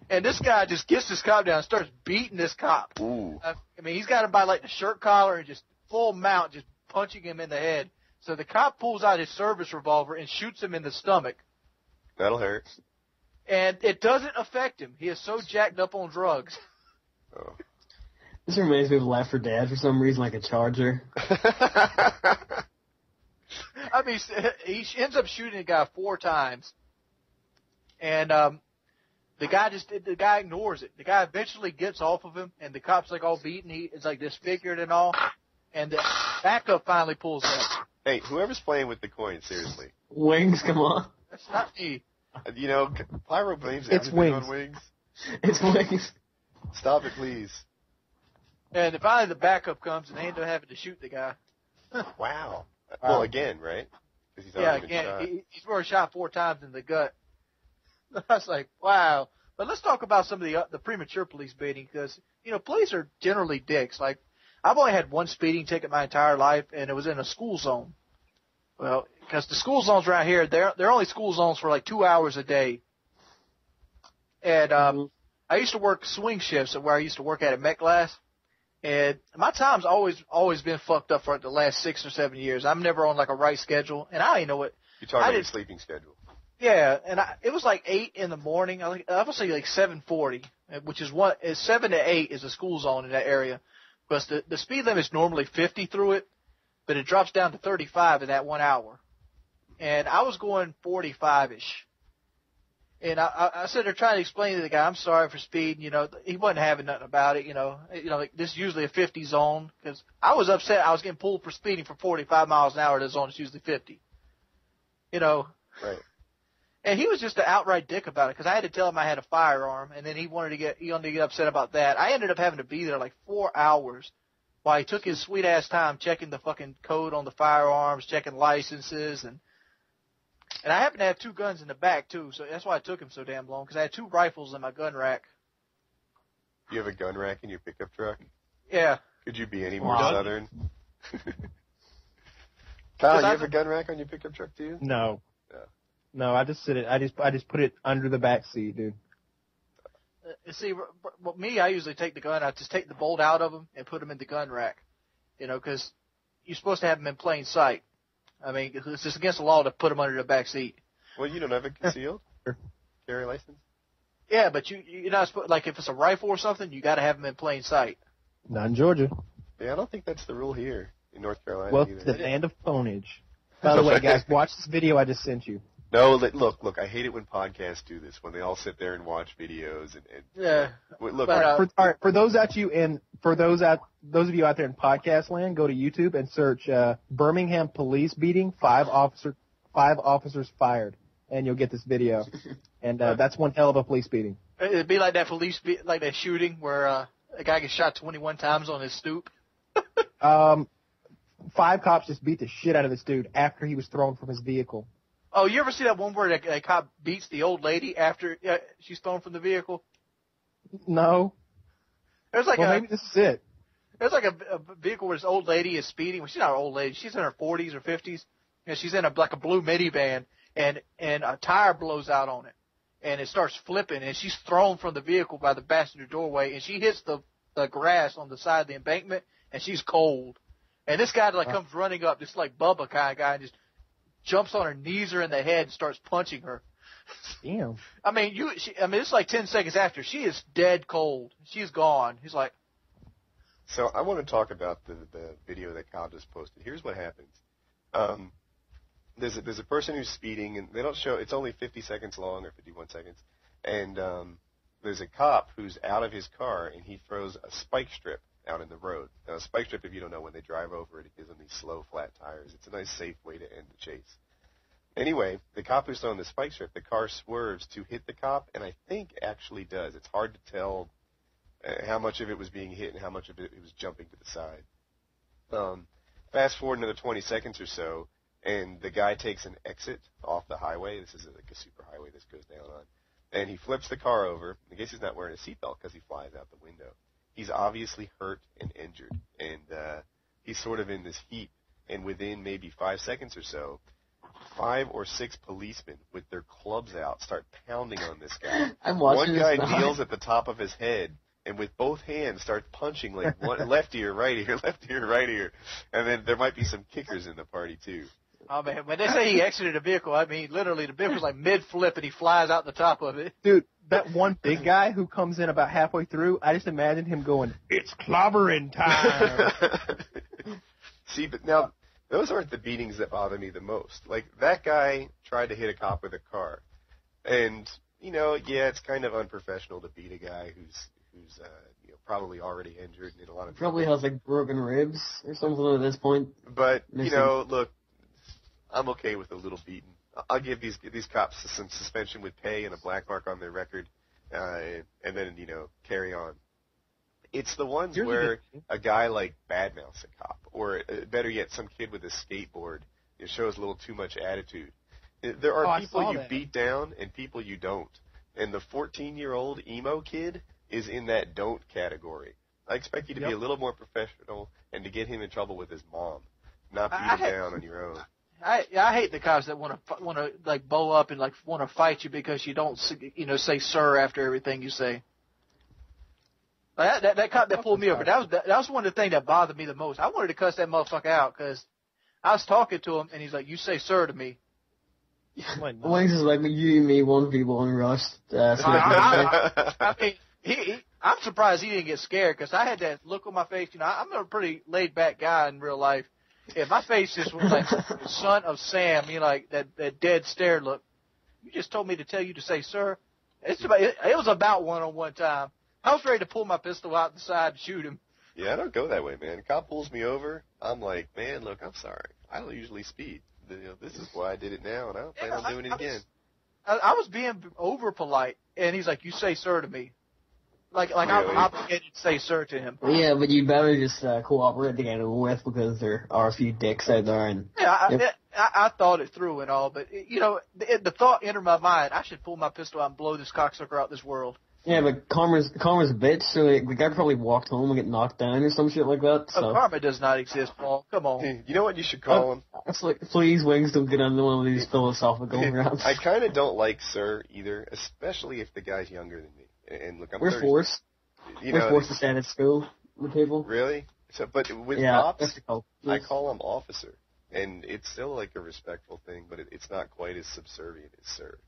And this guy just gets this cop down and starts beating this cop. Ooh. I mean, he's got him by like the shirt collar and just full mount, just punching him in the head. So the cop pulls out his service revolver and shoots him in the stomach. That'll hurt. And it doesn't affect him. He is so jacked up on drugs. Oh. This reminds me of Left 4 Dead for some reason, like a charger. I mean, he ends up shooting the guy 4 times. And the guy ignores it. The guy eventually gets off of him, and the cop's like all beaten. He is like disfigured and all. And the backup finally pulls up. Hey, whoever's playing with the coin, seriously. Wings, come on. That's not me. You know, Pyro blames It's everything Wings. on Wings. It's Wings. Stop it, please. And finally the backup comes, and they end up having to shoot the guy. Wow. Well, again, right? 'Cause he's Yeah, already been shot. again, he's already shot 4 times in the gut. I was like, wow. But let's talk about some of the premature police beating, because, police are generally dicks. Like, I've only had 1 speeding ticket my entire life, and it was in a school zone. Well, because the school zones around here, they're only school zones for like 2 hours a day. And I used to work swing shifts where I used to work at MetGlass. And my time's always been fucked up for the last 6 or 7 years. I'm never on like a right schedule, and I didn't know what. You're talking about your sleeping schedule. Yeah, and it was like 8 in the morning. I would say like 7:40, which is 7 to 8 is a school zone in that area, because the speed limit is normally 50 through it, but it drops down to 35 in that 1 hour. And I was going 45-ish. And I said, they're trying to explain to the guy, I'm sorry for speeding, he wasn't having nothing about it, like this is usually a 50 zone, because I was upset I was getting pulled for speeding for 45 miles an hour, the zone is usually 50. Right. And he was just an outright dick about it, because I had to tell him I had a firearm, and then he wanted to get upset about that. I ended up having to be there like 4 hours while he took his sweet ass time checking the fucking code on the firearms, checking licenses, and I happen to have 2 guns in the back too, so that's why it took him so damn long, because I had 2 rifles in my gun rack. You have a gun rack in your pickup truck? Yeah. Could you be any more Wow. southern? Kyle, you have a gun rack on your pickup truck too? No. Yeah. No, I just sit it. I just put it under the back seat, dude. See, me, I usually take the gun, I just take the bolt out of them and put them in the gun rack, because you're supposed to have them in plain sight. I mean, it's just against the law to put them under the back seat. Well, you don't have a concealed carry license? Yeah, but you're not supposed, like if it's a rifle or something, you got to have them in plain sight. Not in Georgia. Yeah, I don't think that's the rule here in North Carolina Well, either. the land of ponage. By the way, guys, watch this video I just sent you. No, look. I hate it when podcasts do this. When they all sit there and watch videos and Yeah. look. But, For those of you out there in podcast land, go to YouTube and search Birmingham police beating 5 officers fired, and you'll get this video. And that's one hell of a police beating. It'd be like that like that shooting where a guy gets shot 21 times on his stoop. 5 cops just beat the shit out of this dude after he was thrown from his vehicle. Oh, you ever see that one where a cop beats the old lady after she's thrown from the vehicle? No. There's like maybe this is it. There's like a vehicle where this old lady is speeding. Well, she's not an old lady. She's in her 40s or 50s. And she's in a blue minivan, and a tire blows out on it, and it starts flipping, and she's thrown from the vehicle by the passenger doorway, and she hits the grass on the side of the embankment, and she's cold. And this guy comes running up, this like Bubba kind of guy, and just jumps on her, knees her in the head, and starts punching her. Damn. I mean, it's like 10 seconds after. She is dead cold. She's gone. He's like. So I want to talk about the video that Kyle just posted. Here's what happens. There's a person who's speeding, and they don't show. It's only 50 seconds long or 51 seconds, and there's a cop who's out of his car, and he throws a spike strip out in the road. Now, a spike strip, if you don't know, when they drive over it, it gives them these slow, flat tires. It's a nice, safe way to end the chase. Anyway, the cop who's throwing the spike strip, the car swerves to hit the cop, and I think actually does. It's hard to tell how much of it was being hit and how much of it was jumping to the side. Fast forward another 20 seconds or so, and the guy takes an exit off the highway. This is like a super highway this goes down on. And he flips the car over. I guess he's not wearing a seatbelt because he flies out the window. He's obviously hurt and injured, and he's sort of in this heap. And within maybe 5 seconds or so, 5 or 6 policemen with their clubs out start pounding on this guy. One guy kneels at the top of his head, and with both hands starts punching like one left ear, right ear, left ear, right ear. And then there might be some kickers in the party too. Oh man, when they say he exited a vehicle, I mean literally the vehicle's like mid-flip and he flies out the top of it. Dude, that one big guy who comes in about halfway through, I just imagined him going, "It's clobbering time." See, but now those aren't the beatings that bother me the most. Like that guy tried to hit a cop with a car, and yeah, it's kind of unprofessional to beat a guy who's probably already injured and in a lot of probably has like broken ribs or something at this point. But look, I'm okay with a little beating. I'll give these cops some suspension with pay and a black mark on their record, and then carry on. It's the ones where a guy like badmouths a cop, or better yet, some kid with a skateboard shows a little too much attitude. There are people you beat down and people you don't, and the 14-year-old emo kid is in that don't category. I expect you to be a little more professional and to get him in trouble with his mom, not beat him down on your own. I hate the cops that want to like bow up and like want to fight you because you don't say sir after everything you say. That cop that pulled me over, that was one of the things that bothered me the most. I wanted to cuss that motherfucker out because I was talking to him and he's like, "You say sir to me." Wings is like you and me, one people unrushed. I mean, I'm surprised he didn't get scared because I had that look on my face. I'm a pretty laid back guy in real life. If my face just was like son of Sam, like that dead stare look. You just told me to tell you to say sir. It was about one-on-one time. I was ready to pull my pistol out the side and shoot him. Yeah, I don't go that way, man. A cop pulls me over. I'm like, man, look, I'm sorry. I don't usually speed. This is why I did it now, and I don't plan on doing it again. I was being over polite, and he's like, "You say sir to me." Like really? I'm obligated to say sir to him. Yeah, but you better just cooperate to get it with because there are a few dicks out there. And I thought it through and all, but the thought entered my mind: I should pull my pistol out and blow this cocksucker out this world. Yeah, but karma's a bitch, so the guy probably walked home and get knocked down or some shit like that. So. Karma does not exist, Paul. Come on. You know what you should call him? It's like, please, Wings, don't get into one of these philosophical rounds. I kind of don't like sir either, especially if the guy's younger than me. And look, I'm We're forced. We're forced to stand at school with people. Really? So, but with cops, I call him officer, and it's still like a respectful thing, but it's not quite as subservient as sir.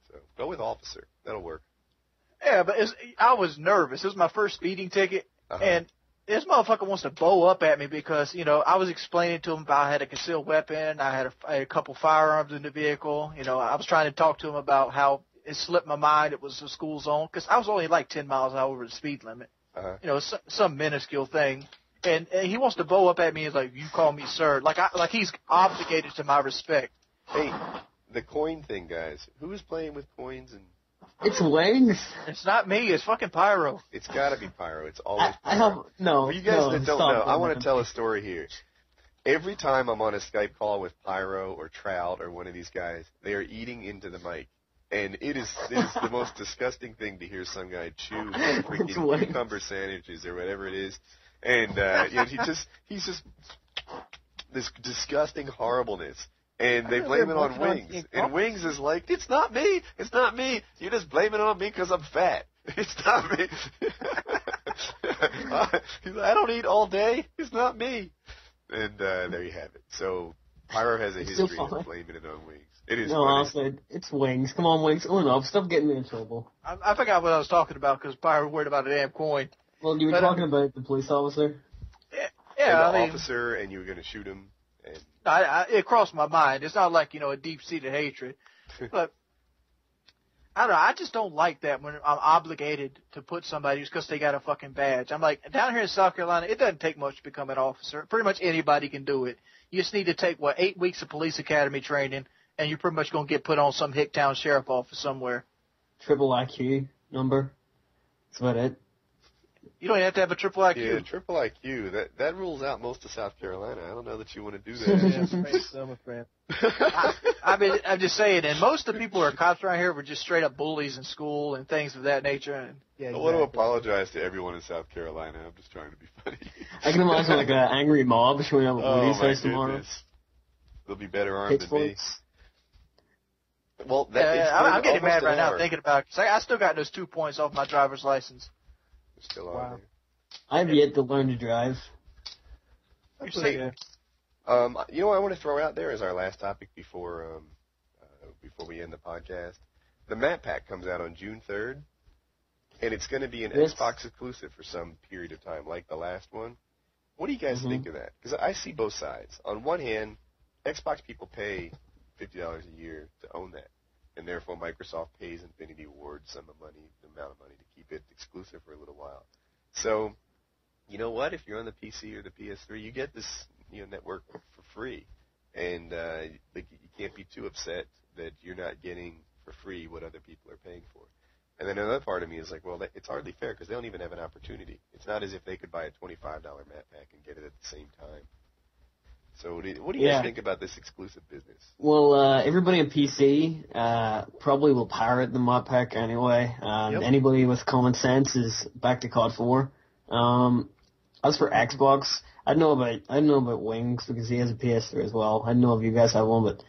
So go with officer. That'll work. Yeah, but I was nervous. It was my first speeding ticket, and this motherfucker wants to bow up at me because, I was explaining to him about I had a concealed weapon, I had a couple firearms in the vehicle. I was trying to talk to him about how it slipped my mind it was a school zone because I was only like 10 miles an hour over the speed limit. Some minuscule thing. And he wants to bow up at me and like, you call me sir. Like he's obligated to my respect. Hey, the coin thing, guys. Who is playing with coins and... It's Wings. It's not me. It's fucking Pyro. It's got to be Pyro. It's always Pyro. For you guys that don't know, I want to tell a story here. Every time I'm on a Skype call with Pyro or Trout or one of these guys, they are eating into the mic. And it is the most disgusting thing to hear some guy chew freaking cucumber sandwiches or whatever it is. And he's just this disgusting horribleness. And they blame it on Wings. And Wings is like, it's not me. It's not me. You just blame it on me because I'm fat. It's not me. He's like, I don't eat all day. It's not me. And there you have it. So Pyro has a history of blaming it on Wings. It is funny. Honestly, it's Wings. Come on, Wings. Own up. Stop getting me in trouble. I forgot what I was talking about because Pyro worried about a damn coin. Well, you were talking about the police officer? Yeah, and the officer, and you were going to shoot him. And it crossed my mind. It's not like, a deep-seated hatred. But, I don't know. I just don't like that when I'm obligated to put somebody just because they got a fucking badge. I'm like, down here in South Carolina, it doesn't take much to become an officer. Pretty much anybody can do it. You just need to take, 8 weeks of police academy training, and you're pretty much going to get put on some Hicktown sheriff office somewhere. Triple IQ number. That's about it. You don't have to have a triple IQ. Yeah, triple IQ. That rules out most of South Carolina. I don't know that you want to do that. I'm a friend. I mean, I'm just saying, and most of the people who are cops around here were just straight up bullies in school and things of that nature. And I want to apologize to everyone in South Carolina. I'm just trying to be funny. I can imagine like an angry mob showing up at police house tomorrow. They'll be better armed than me. Well, I'm getting mad right now thinking about it. 'Cause I still got those 2 points off my driver's license. Still on there. I've yet to learn to drive. Hey, what I want to throw out there as our last topic before we end the podcast. The map pack comes out on June 3rd, and it's going to be an Xbox exclusive for some period of time, like the last one. What do you guys think of that? Because I see both sides. On one hand, Xbox people pay $50 a year to own that. And therefore, Microsoft pays Infinity Ward the amount of money to keep it exclusive for a little while. So, you know what? If you're on the PC or the PS3, you get this network for free, and you can't be too upset that you're not getting for free what other people are paying for. And then another part of me is like, well, it's hardly fair because they don't even have an opportunity. It's not as if they could buy a $25 map pack and get it at the same time. So what do you guys think about this exclusive business? Well, everybody on PC probably will pirate the mod pack anyway. Anybody with common sense is back to COD 4. As for Xbox, I don't know about Wings because he has a PS3 as well. I don't know if you guys have one, but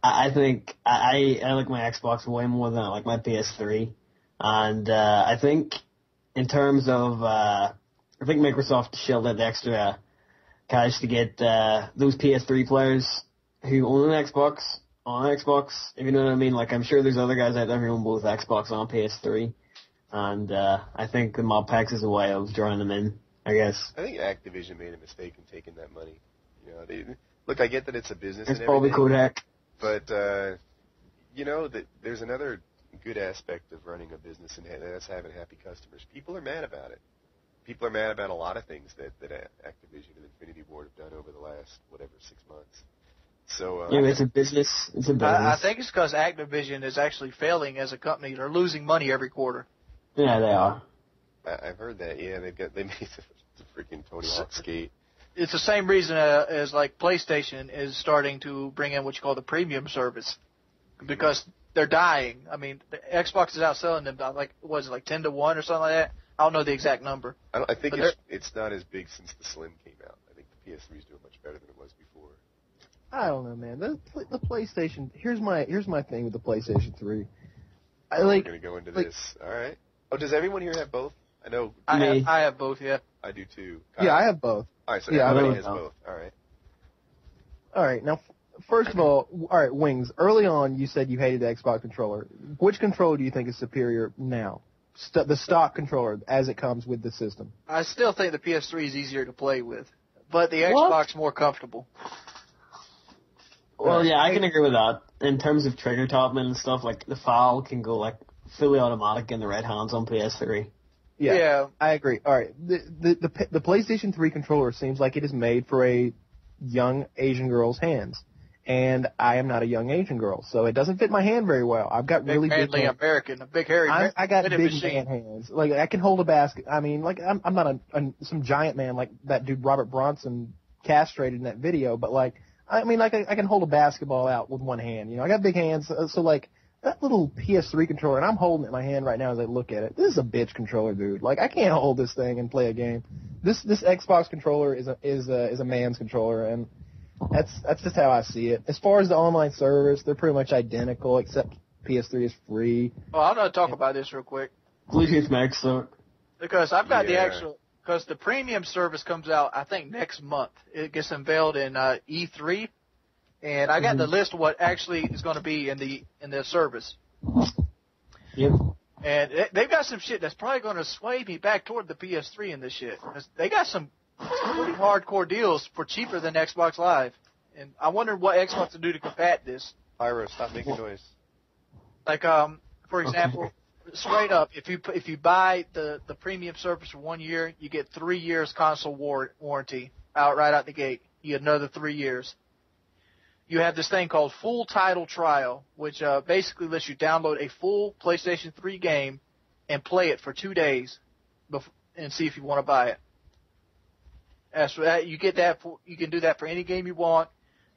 I think I like my Xbox way more than I like my PS3. And I think in terms of I think Microsoft shelled out the extra cash to get those PS3 players who own an Xbox on Xbox, if you know what I mean. Like, I'm sure there's other guys out there who own both Xbox and PS3, and I think the mod packs is a way of drawing them in, I guess. I think Activision made a mistake in taking that money. Look, I get that it's a business it's and probably everything, Kodak. but that there's another good aspect of running a business, and that's having happy customers. People are mad about it. People are mad about a lot of things that Activision and Infinity Ward have done over the last, 6 months. So it's a business. It's a business. I think it's because Activision is actually failing as a company. They're losing money every quarter. Yeah, they are. I've heard that. Yeah, they made the freaking Tony Hawk skate. It's the same reason as like PlayStation is starting to bring in what you call the premium service because they're dying. I mean, the Xbox is outselling them by like 10 to 1 or something like that. I don't know the exact number. I think it's not as big since the Slim came out. I think the PS3 is doing much better than it was before. I don't know, man. The PlayStation. Here's my thing with the PlayStation 3. We're gonna go into this. All right. Oh, does everyone here have both? I know. I have both. Yeah. I do too. Yeah, I have both. All right. So everybody has both. All right. All right. Now, first of all, Wings. Early on, you said you hated the Xbox controller. Which controller do you think is superior now? the stock controller as it comes with the system. I still think the PS3 is easier to play with, but the What? Xbox more comfortable. Well, yeah, I can agree with that. In terms of trigger topping and stuff, like the file can go like fully automatic in the right hands on PS3. Yeah. I agree. All right, the PlayStation 3 controller seems like it is made for a young Asian girl's hands, and I am not a young Asian girl, so it doesn't fit my hand very well. I've got really big manly hands. American, a big hairy. I got big machine. man hands. Like I can hold a basket. I mean, like I'm not some giant man like that dude Robert Bronson castrated in that video, but like I mean, like I can hold a basketball out with one hand. You know, I got big hands, so like that little PS3 controller, and I'm holding it in my hand right now as I look at it. This is a bitch controller, dude. Like I can't hold this thing and play a game. This Xbox controller is a man's controller, and that's just how I see it. As far as the online service, they're pretty much identical, except PS3 is free. Well, I'm going to talk about this real quick. Bluetooth makes so. Because I've got the Yeah. actual, because the premium service comes out, I think, next month. It gets unveiled in E3, and I got the list of what actually is going to be in the service. Yep. And they've got some shit that's probably going to sway me back toward the PS3 in this shit. 'Cause they got some pretty hardcore deals for cheaper than Xbox Live. And I wonder what Xbox will do to combat this. Pyro, stop making noise. Like, for example, straight up, if you buy the premium service for 1 year, you get 3 years console warranty right out the gate. You get another 3 years. You have this thing called Full Title Trial, which basically lets you download a full PlayStation 3 game and play it for 2 days and see if you want to buy it. As for that, you get that. You can do that for any game you want,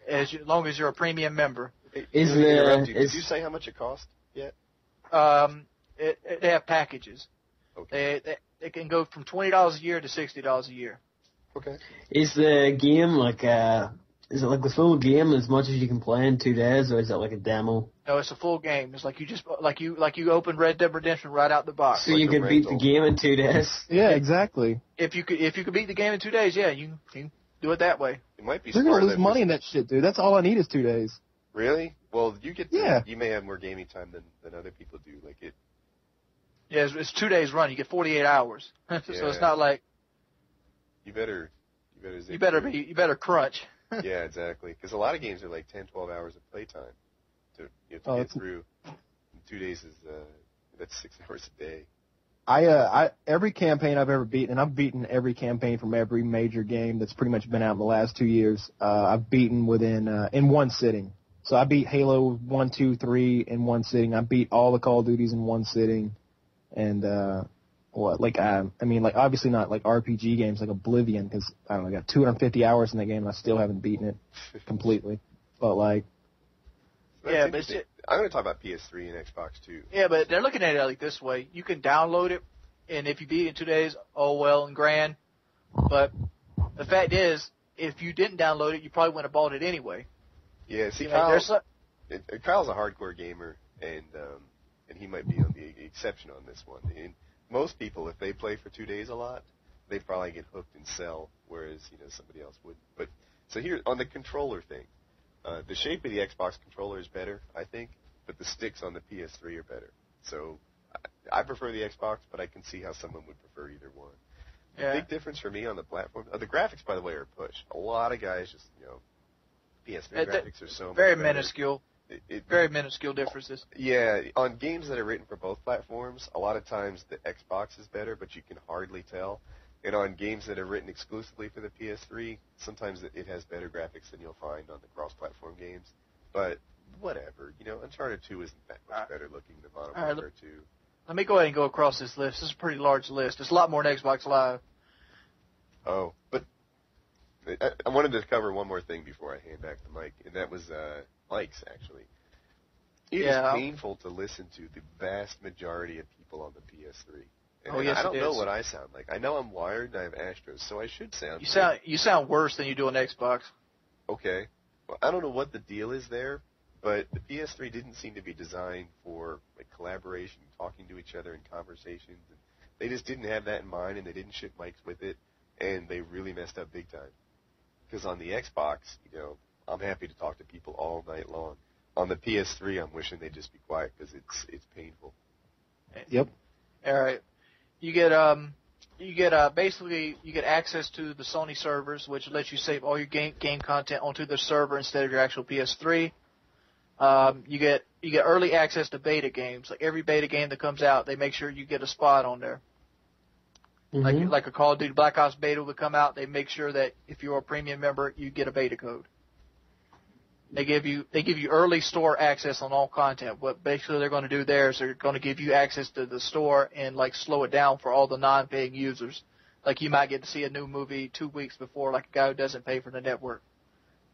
as long as you're a premium member. Did you say how much it cost yet? They have packages. Okay. They can go from $20 a year to $60 a year. Okay. Is the game like is it like the full game as much as you can play in 2 days, or is it like a demo? No, it's a full game. It's like you open Red Dead Redemption right out the box. So like you a could beat the rental. game in 2 days. Yeah, exactly. If you could beat the game in 2 days, yeah, you can do it that way. It might be They're smart. gonna lose money in that shit, dude. That's all I need is 2 days. Really? Well, you get. Yeah. You may have more gaming time than other people do. Like it. Yeah, it's 2 days run. You get 48 hours. So Yeah. it's not like You better. you better crunch. Yeah, exactly. Because a lot of games are like 10, 12 hours of playtime to get through. And 2 days is that's 6 hours a day. I every campaign I've ever beaten, and I've beaten every campaign from every major game that's pretty much been out in the last 2 years. I've beaten within in one sitting. So I beat Halo 1, 2, 3 in one sitting. I beat all the Call of Duties in one sitting, and I mean, obviously not like RPG games like Oblivion, because I don't know, I got 250 hours in that game and I still haven't beaten it completely. But like, So Yeah, that's but interesting. I'm going to talk about PS3 and Xbox too. Yeah, but they're looking at it like this way. You can download it, and if you beat it in 2 days, oh well and grand. But the fact is, if you didn't download it, you probably wouldn't have bought it anyway. Yeah, see, You know, Kyle's a hardcore gamer, and he might be on the exception on this one. And most people, if they play for 2 days a lot, they probably get hooked and sell, whereas somebody else wouldn't. But so here on the controller thing, the shape of the Xbox controller is better, I think, but the sticks on the PS3 are better. So I prefer the Xbox, but I can see how someone would prefer either one. The Yeah. big difference for me on the platform, the graphics, by the way, are a push. A lot of guys just PS3 graphics are so very much better. minuscule. It, Very minuscule differences. yeah, on games that are written for both platforms, a lot of times the Xbox is better, but you can hardly tell. And on games that are written exclusively for the PS3, sometimes it has better graphics than you'll find on the cross-platform games. But whatever, Uncharted 2 isn't that much better looking than Modern All right, Warfare 2. Let me go ahead and go across this list. This is a pretty large list. It's a lot more than Xbox Live. Oh, but I wanted to cover one more thing before I hand back the mic, and that was mics, actually. It is painful to listen to the vast majority of people on the PS3. And Yes, I don't it know is. what I sound like. I know I'm wired and I have Astros, so I should sound You sound worse than you do on Xbox. okay. Well, I don't know what the deal is there, but the PS3 didn't seem to be designed for collaboration, talking to each other in conversations. And they just didn't have that in mind, and they didn't ship mics with it, and they really messed up big time. Because on the Xbox, I'm happy to talk to people all night long. On the PS3, I'm wishing they'd just be quiet because it's painful. yep. All right. You get basically you get access to the Sony servers, which lets you save all your game content onto the server instead of your actual PS3. You get early access to beta games. Like every beta game that comes out, they make sure you get a spot on there. Mm-hmm. Like a Call of Duty Black Ops beta would come out, they make sure that if you're a premium member, you get a beta code. They give you early store access on all content. What basically they're going to do there is they're going to give you access to the store and like slow it down for all the non-paying users. Like you might get to see a new movie 2 weeks before, like a guy who doesn't pay for the network,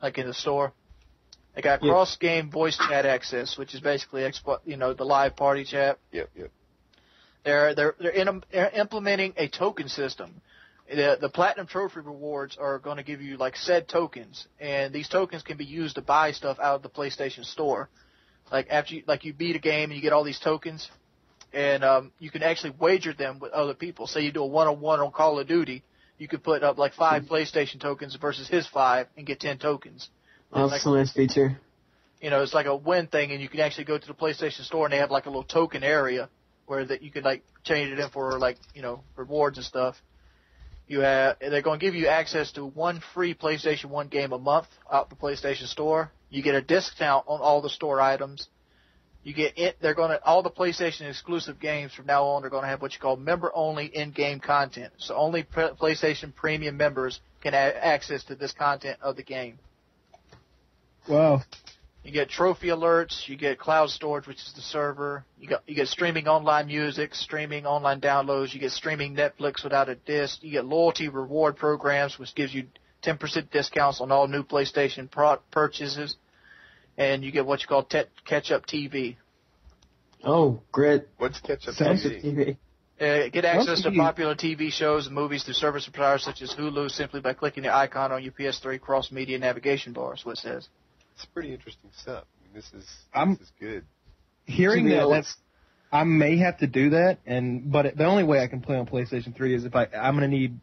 like in the store. They got cross-game voice chat access, which is basically the live party chat. Yep. They're implementing a token system. The Platinum Trophy rewards are going to give you like said tokens, and these tokens can be used to buy stuff out of the PlayStation Store. Like after you beat a game and you get all these tokens, and you can actually wager them with other people. Say you do a 1-on-1 on Call of Duty, you could put up like 5 PlayStation tokens versus his 5 and get 10 tokens. That's a nice feature. It's like a win thing, and you can actually go to the PlayStation Store and they have like a little token area where that you can like change it in for like rewards and stuff. They're going to give you access to 1 free PlayStation 1 game a month out the PlayStation Store. You get a discount on all the store items. All the PlayStation exclusive games from now on are going to have what you call member-only in-game content. So only PlayStation Premium members can have access to this content of the game. Wow. You get trophy alerts. You get cloud storage, which is the server. You get streaming online music, streaming online downloads. You get streaming Netflix without a disc. You get loyalty reward programs, which gives you 10% discounts on all new PlayStation purchases. And you get what you call catch-up TV. Oh, great. What's catch-up TV? Get access to popular TV shows and movies through service providers such as Hulu simply by clicking the icon on your PS3 cross-media navigation bar, is what it says. It's pretty interesting stuff. I mean, this is good. Hearing I may have to do that, but the only way I can play on PlayStation 3 is if I'm going to need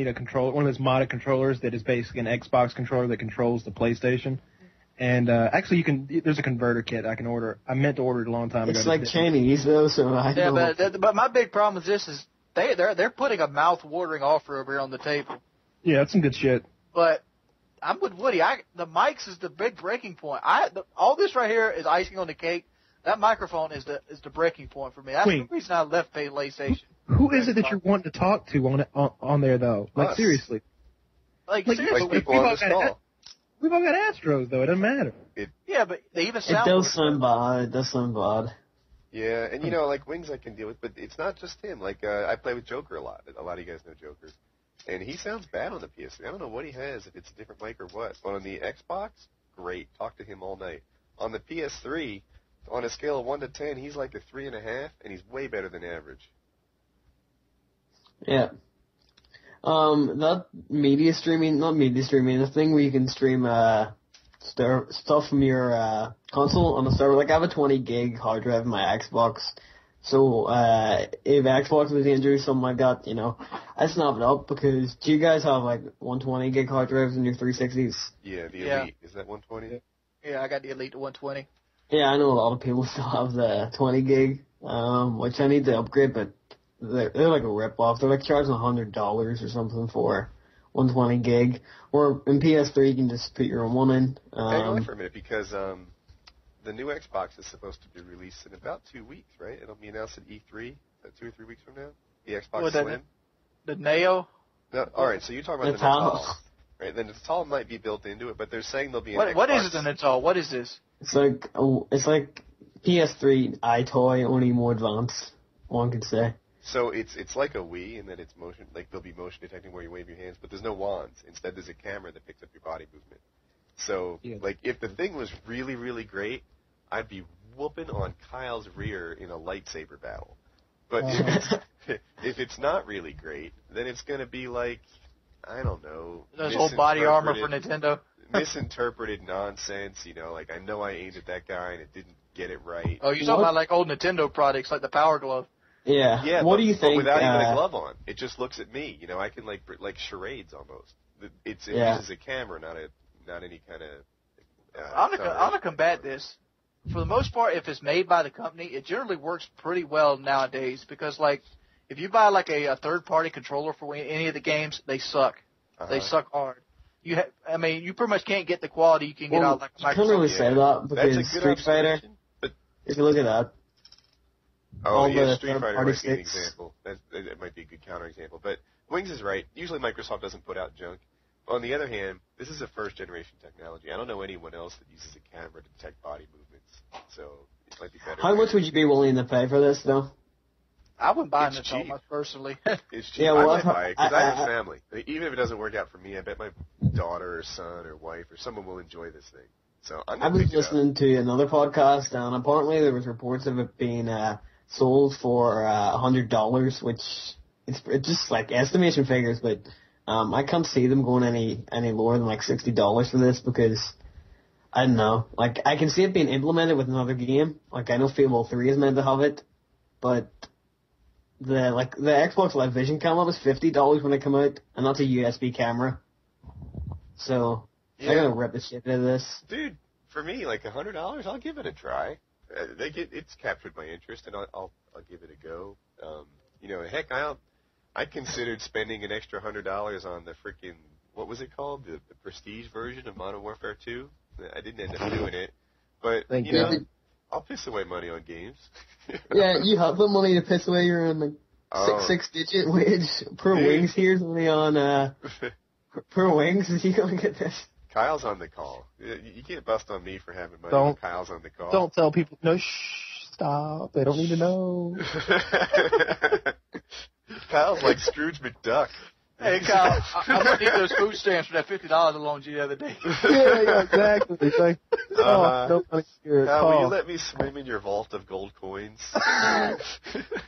a controller, one of those modded controllers that is basically an Xbox controller that controls the PlayStation. And actually, there's a converter kit I can order. I meant to order it a long time ago. It's like Chinese though, so I don't. Yeah, but my big problem with this is they're putting a mouth-watering offer over here on the table. Yeah, that's some good shit. But I'm with Woody. The mics is the big breaking point. All this right here is icing on the cake. That microphone is the breaking point for me. That's the reason I left PlayStation. Who is it that you're wanting to talk to on there though? Like seriously. Seriously. People on this call. We've all got Astros though. It doesn't matter. But they even sound. It does sound bad. Yeah, and like Wings I can deal with, but it's not just him. Like I play with Joker a lot. A lot of you guys know Joker. And he sounds bad on the PS3. I don't know what he has, if it's a different mic or what. But on the Xbox, great. Talk to him all night. On the PS3, on a scale of 1 to 10, he's like a 3.5, and he's way better than average. Yeah. That the thing where you can stream stuff from your console on the server. Like I have a 20 gig hard drive in my Xbox. So, if Xbox was injured, something like that, I snap it up because do you guys have like 120 gig hard drives in your 360s? Yeah, the Elite. Is that 120? Yeah, I got the Elite to 120. Yeah, I know a lot of people still have the 20 gig, which I need to upgrade, but they're like a rip-off. They're like charging $100 or something for 120 gig. Or in PS3, you can just put your own one in. Hang on for a minute, because the new Xbox is supposed to be released in about 2 weeks, right? It'll be announced at E3, 2 or 3 weeks from now. The Xbox Slim. The Neo? No, all right, so you're talking about the Natal. Right, then the Natal might be built into it, but they're saying there'll be an Xbox. What is the Natal? What is this? It's like PS3 iToy, only more advanced, one could say. So it's like a Wii in that it's motion, like there'll be motion detecting where you wave your hands, but there's no wands. Instead, there's a camera that picks up your body movement. So, like, if the thing was really, really great, I'd be whooping on Kyle's rear in a lightsaber battle. But if it's not really great, then it's going to be like, I don't know. Those old body armor for Nintendo. Misinterpreted nonsense, like I know I aimed at that guy and it didn't get it right. Oh, you're talking about like old Nintendo products like the Power Glove. Yeah. What do you think? But without even a glove on, it just looks at me. I can like charades almost. It uses a camera, not any kind of. I'm gonna combat this. for the most part, if it's made by the company, it generally works pretty well nowadays because, like, if you buy, like, a third-party controller for any of the games, they suck. Uh-huh. They suck hard. You pretty much can't get the quality you can get out of, like, Microsoft. You can't really say that because That's a good Street Fighter, but if you look at that, oh, yeah, the Street Fighter third-party might be an sticks. example. It might be a good counterexample. But Wings is right. Usually Microsoft doesn't put out junk. On the other hand, this is a first-generation technology. I don't know anyone else that uses a camera to detect body movements, so it might be better. How much would you be willing to pay for this, though? I wouldn't buy It's it so cheap. much personally. It's cheap. Yeah, well, I might buy it because I have I- a family. Even if it doesn't work out for me, I bet my daughter or son or wife or someone will enjoy this thing. So I'm I going was to pick it up. listening to another podcast, and apparently there was reports of it being sold for $100, which it's just like estimation figures, but I can't see them going any lower than like $60 for this because I don't know. Like I can see it being implemented with another game. Like I know Fable 3 is meant to have it, but the Xbox Live Vision camera was $50 when it came out, and that's a USB camera. So Yeah. they're gonna rip the shit out of this. Dude, for me, like $100, I'll give it a try. It's captured my interest, and I'll give it a go. Heck, I considered spending an extra $100 on the freaking, what was it called? The Prestige version of Modern Warfare 2. I didn't end up doing it, but Thank you know, you. I'll piss away money on games. Yeah, you have the money to piss away your own like Oh. six-digit wage per Dude. wings. Here's only on per wings. Is you gonna get this? Kyle's on the call. You can't bust on me for having money Don't- when Kyle's on the call. Don't tell people. No, shh, stop. They don't need to know. Kyle's like Scrooge McDuck. Hey, Kyle, I'm going to need those food stamps for that $50 I loaned you the other day. Yeah, exactly. It's like, no money here. Kyle, will you Call. let me swim in your vault of gold coins?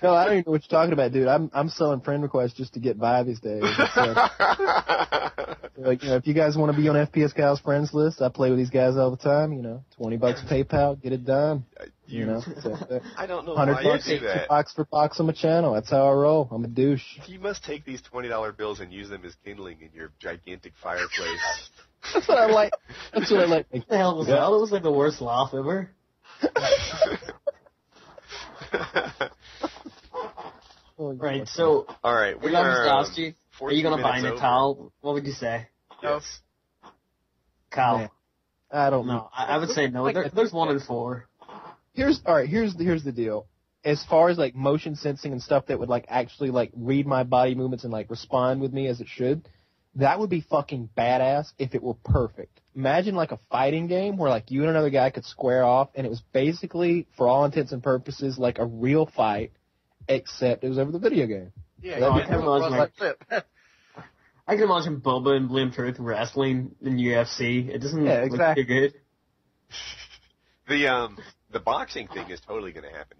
No, I don't even know what you're talking about, dude. I'm selling friend requests just to get by these days. It's like, if you guys want to be on FPS Kyle's friends list, I play with these guys all the time. $20 PayPal, get it done. So, I don't know $100 why you do that. box for box on my channel. That's how I roll. I'm a douche. You must take these $20 bills and use them as kindling in your gigantic fireplace. That's what I like. That's what I like. What the hell was that? That was like the worst laugh ever. Oh, Right. So All right, if we I are. was to ask you, are you gonna buy Natal? What would you say, Yes. Cal? Man, I don't know. No, I would say no. There's 1 in 4. Here's the deal. As far as like motion sensing and stuff that would like actually like read my body movements and like respond with me as it should, that would be fucking badass if it were perfect. Imagine like a fighting game where like you and another guy could square off and it was basically, for all intents and purposes, like a real fight, except it was over the video game. Yeah, Well, you I can can have a imagine, like flip. I can imagine Bubba and Blame Truth wrestling in UFC. It doesn't Yeah, look exactly. too good. The boxing thing is totally going to happen.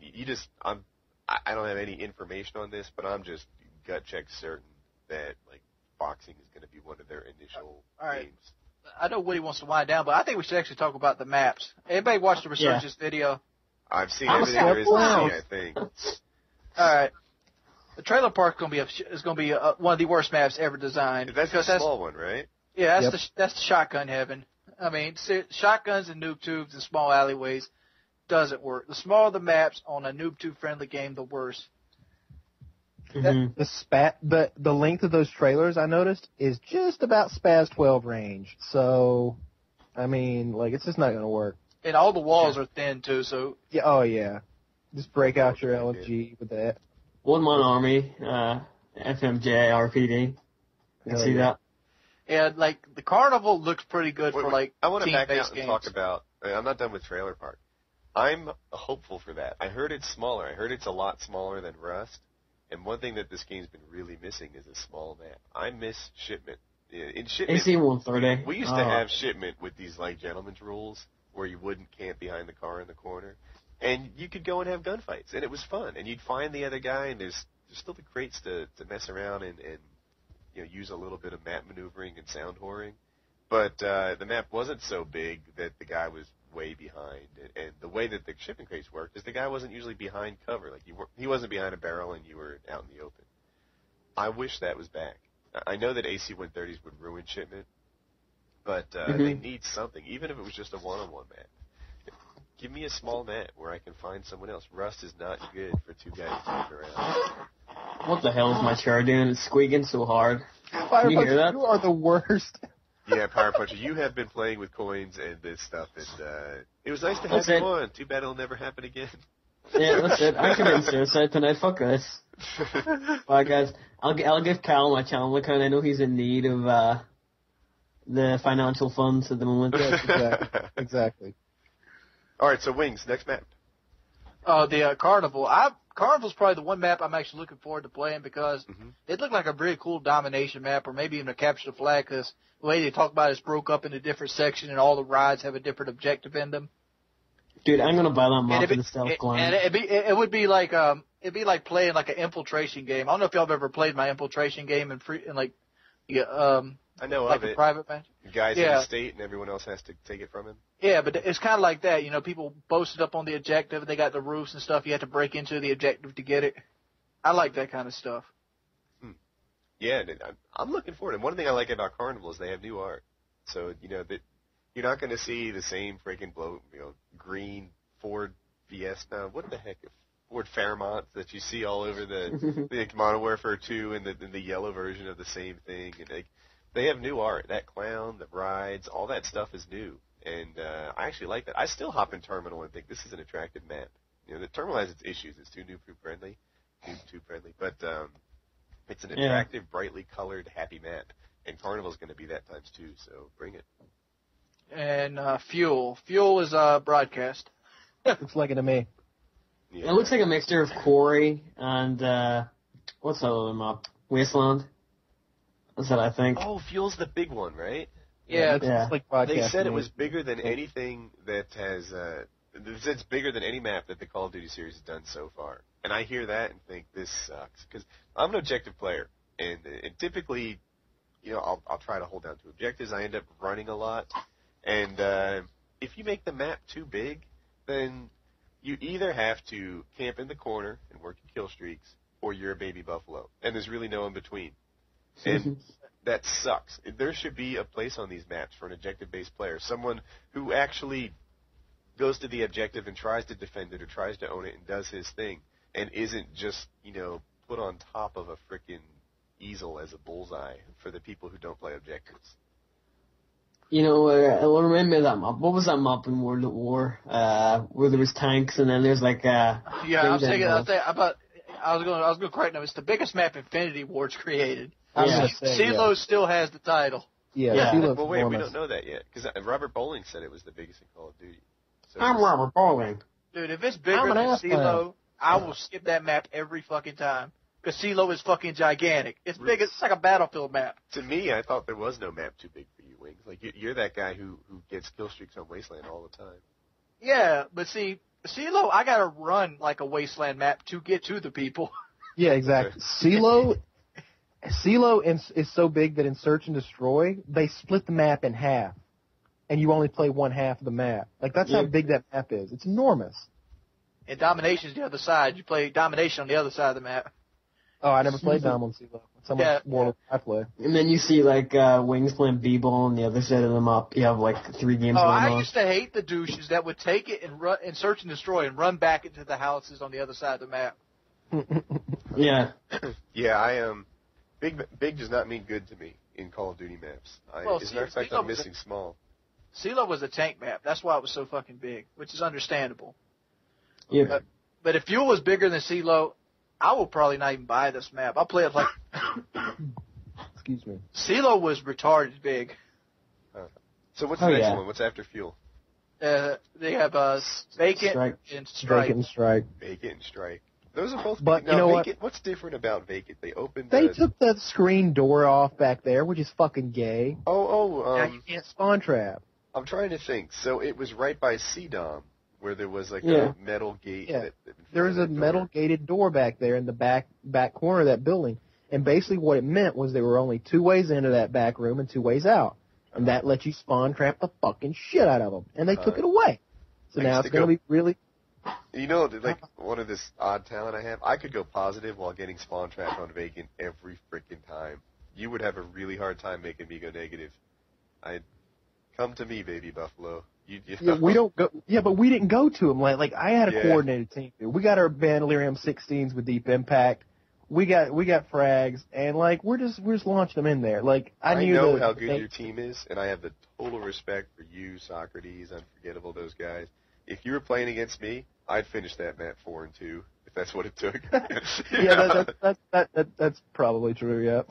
I don't have any information on this, but I'm just gut check certain that like boxing is going to be one of their initial All right. games. I know Woody wants to wind down, but I think we should actually talk about the maps. Anybody watch the Resurgence video? I've seen I'm everything there is to surprised. see, I think. All right. The trailer park is going to be one of the worst maps ever designed. That's the because small one, right? Yeah, Yep. that's the shotgun heaven. I mean, shotguns and noob tubes and small alleyways doesn't work. The smaller the maps on a noob tube friendly game, the worse. Mhm. The length of those trailers I noticed is just about Spaz 12 range. So, I mean, like it's just not going to work. And all the walls are thin too, so Yeah. Oh yeah. Just break out your LMG with that. One Man Army, FMJ, RPD. You Hell see yeah. that? and like the carnival looks pretty good for like I want to back team-based out and games. talk about. I'm not done with Trailer Park. I'm hopeful for that. I heard it's smaller. I heard it's a lot smaller than Rust. And one thing that this game's been really missing is a small map. I miss Shipment. In Shipment, AC 130. we used to have Shipment with these like gentleman's rules where you wouldn't camp behind the car in the corner, and you could go and have gunfights, and it was fun. And you'd find the other guy, and there's still the crates to mess around and use a little bit of map maneuvering and sound whoring. But the map wasn't so big that the guy was way behind. And the way that the shipping crates worked is the guy wasn't usually behind cover. Like he wasn't behind a barrel and you were out in the open. I wish that was back. I know that AC-130s would ruin Shipment, but they need something, even if it was just a one-on-one map. Give me a small map where I can find someone else. Rust is not good for two guys moving around. What the hell is my chair doing? It's squeaking so hard. Can you hear that? You are the worst. Yeah, Pyropuncher, you have been playing with coins and this stuff, and it was nice to have you on. Too bad it'll never happen again. Yeah, that's it. I committed suicide tonight. Fuck this. Bye, guys. I'll give Cal my channel account. I know he's in need of the financial funds at the moment. Yes, exactly. All right, so Wings, next map. The Carnival. Carnival's probably the one map I'm actually looking forward to playing because it looked like a really cool domination map, or maybe even a capture the flag, because the way they talk about it is broke up into different sections and all the rides have a different objective in them. Dude, I'm gonna buy that map for the stealth climb. And it would be like playing like an infiltration game. I don't know if y'all have ever played my infiltration game I know like of a it. private match. The guy's in the state and everyone else has to take it from him. Yeah, but it's kind of like that. You know, people boasted up on the objective. They got the roofs and stuff. You have to break into the objective to get it. I like that kind of stuff. Yeah, I'm looking forward. And one thing I like about Carnival is they have new art. So, that you're not going to see the same freaking green Ford Fiesta. What the heck? Ford Fairmont that you see all over the Modern Warfare 2 and the yellow version of the same thing. And they have new art. That clown, the rides, all that stuff is new. And I actually like that. I still hop in Terminal and think this is an attractive map. The Terminal has its issues. It's too noob friendly. But it's an attractive, brightly colored, happy map. And Carnival's going to be that times two, so bring it. And Fuel. Fuel is broadcast. Looks like it to me. Yeah. It looks like a mixture of Quarry and what's that other map? Wasteland. That's what I think. Oh, Fuel's the big one, right? Yeah. It's like broadcast. They said it was bigger than anything that has. It's bigger than any map that the Call of Duty series has done so far. And I hear that and think this sucks because I'm an objective player, and typically, I'll try to hold down to objectives. I end up running a lot, and if you make the map too big, then you either have to camp in the corner and work your kill streaks, or you're a baby buffalo, and there's really no in between. And that sucks. There should be a place on these maps for an objective-based player, someone who actually goes to the objective and tries to defend it or tries to own it and does his thing, and isn't just, put on top of a frickin' easel as a bullseye for the people who don't play objectives. It reminded me of that map. What was that map in World at War? Where there was tanks and then there's like I was going to correct them. It's the biggest map Infinity Ward's created. CeeLo still has the title. Yeah. Well, wait, we don't know that yet because Robert Bowling said it was the biggest in Call of Duty. So I'm Robert Bowling. Dude, if it's bigger than CeeLo, I will skip that map every fucking time. Because CeeLo is fucking gigantic. It's big. It's like a battlefield map. To me, I thought there was no map too big for you, Wings. Like, you're that guy who gets kill streaks on Wasteland all the time. Yeah, but see, CeeLo, I gotta run like a Wasteland map to get to the people. Yeah, exactly. CeeLo is so big that in Search and Destroy, they split the map in half. And you only play one half of the map. Like, that's how big that map is. It's enormous. And Domination's the other side. You play Domination on the other side of the map. Oh, I never played Dom on CeeLo. So much more I play. And then you see like Wings playing b-ball on the other side of the map. You have like 3 games going on. I used to hate the douches that would take it and run and Search and Destroy and run back into the houses on the other side of the map. Yeah. Yeah, I am. Big does not mean good to me in Call of Duty maps. As a matter of fact, I'm missing small. CeeLo was a tank map. That's why it was so fucking big, which is understandable. Yeah. But if Fuel was bigger than CeeLo, I will probably not even buy this map. I'll play it like... Excuse me. CeeLo was retarded big. So what's the next one? What's after Fuel? They have Vacant and Strike. Vacant and Strike. Vacant and Strike. Those are both. But now, you know Vacant, what's different about Vacant? They took the screen door off back there, which is fucking gay. Now you can't spawn trap. I'm trying to think. So it was right by CDOM, where there was like a metal gate. Yeah. There was a metal gated door back there in the back corner of that building. And basically what it meant was there were only 2 ways into that back room and 2 ways out. And that let you spawn trap the fucking shit out of them. And they took it away. So now it's going to be really... like one of this odd talent I have, I could go positive while getting spawn trapped on Vacant every freaking time. You would have a really hard time making me go negative. Come to me, baby buffalo. You Yeah, know? we don't go. Yeah, but we didn't go to them. Like I had a Yeah. coordinated team. Dude. We got our Bandolerium 16s with Deep Impact. We got frags, and like we're just launching them in there. Like I knew know how good your team is, and I have the total respect for you, Socrates, Unforgettable, those guys. If you were playing against me, I'd finish that map 4-2 if that's what it took. Yeah, that's probably true. Yeah.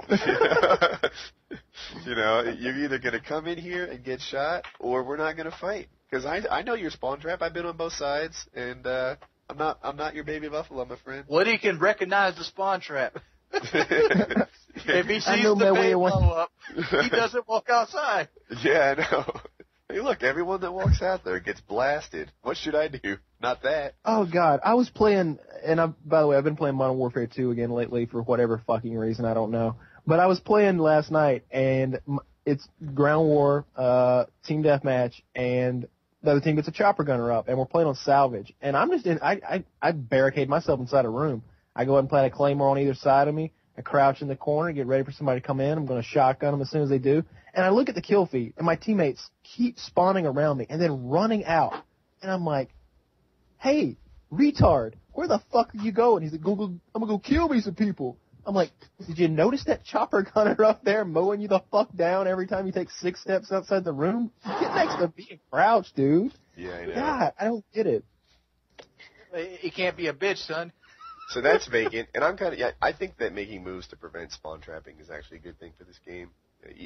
You know, you're either gonna come in here and get shot, or we're not gonna fight. Because I know your spawn trap. I've been on both sides, and I'm not your baby buffalo, my friend. Woody can recognize the spawn trap. If he sees know the my way bait away. blow up, he doesn't walk outside. Yeah, I know. Hey, look, everyone that walks out there gets blasted. What should I do? Not that. Oh God, I was playing, and by the way, I've been playing Modern Warfare 2 again lately for whatever fucking reason, I don't know. But I was playing last night, and it's ground war, team deathmatch, and the other team gets a chopper gunner up, and we're playing on salvage. And I'm just I barricade myself inside a room. I go ahead and plant a claymore on either side of me. I crouch in the corner, get ready for somebody to come in. I'm going to shotgun them as soon as they do. And I look at the kill feed, and my teammates keep spawning around me and then running out. And I'm like, hey, retard, where the fuck are you going? He's like, I'm going to go kill me some people. I'm like, did you notice that chopper gunner up there mowing you the fuck down every time you take 6 steps outside the room? Get next to me and crouch, dude. Yeah, I know. God, I don't get it. He can't be a bitch, son. So that's vacant, and I'm kind of I think that making moves to prevent spawn trapping is actually a good thing for this game.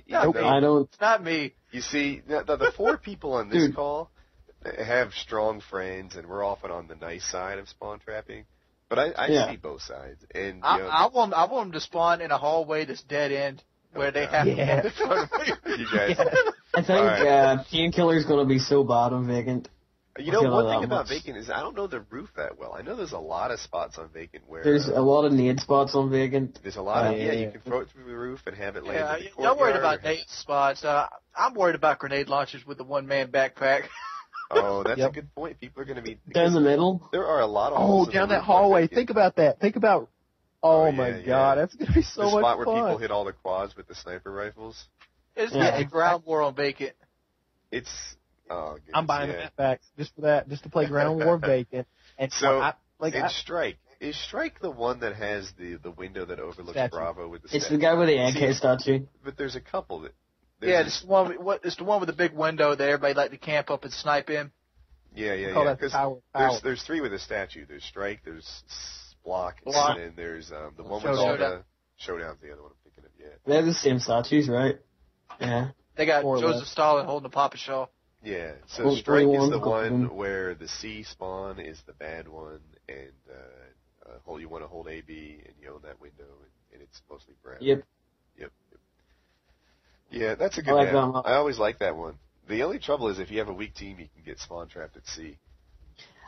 No, I don't. It's not me. You see, the 4 people on this call have strong friends, and we're often on the nice side of spawn trapping. But I see both sides, and I want them to spawn in a hallway that's dead end where they have to walk in front of me. you guys. I think Painkiller is going to be so bad on Vacant. You know, one thing about much. Vacant is I don't know the roof that well. I know there's a lot of spots on Vacant where There's a lot of nade spots on Vacant. there's a lot of you can throw it through the roof and have it land in the courtyard. Don't worry about nade spots. I'm worried about grenade launchers with the one-man backpack. Oh, that's a good point. People are going to be Down the middle. There are a lot of Oh, holes in down the that roof on hallway. Vacant. Think about that. Think about. Oh my God, that's gonna be so the much spot where fun. people hit all the quads with the sniper rifles. It's getting ground war on Vacant. It's goodness, I'm buying the backpacks just for that, just to play Ground War Vacant. And So I Strike is Strike the one that has the window that overlooks Statue. Bravo with the It's statue? the guy with the AK statue. But there's a couple that. Yeah, there's it's the one with the big window that everybody like to camp up and snipe in. call that 'cause power. there's 3 with a statue. There's Strike, there's Block, Block. and then there's the one with all the Showdown's the other one I'm thinking of. Yeah. They have the same statues, right? Yeah. They got More or Joseph less. Stalin holding the Papa Shaw. Yeah. So Well, Strike is one the of one them. where the C spawn is the bad one, and you want to hold AB, and you own that window, and it's mostly Brad. Yep. Yep. Yeah, that's a good I like map. that map. I always like that one. The only trouble is if you have a weak team, you can get spawn trapped at C.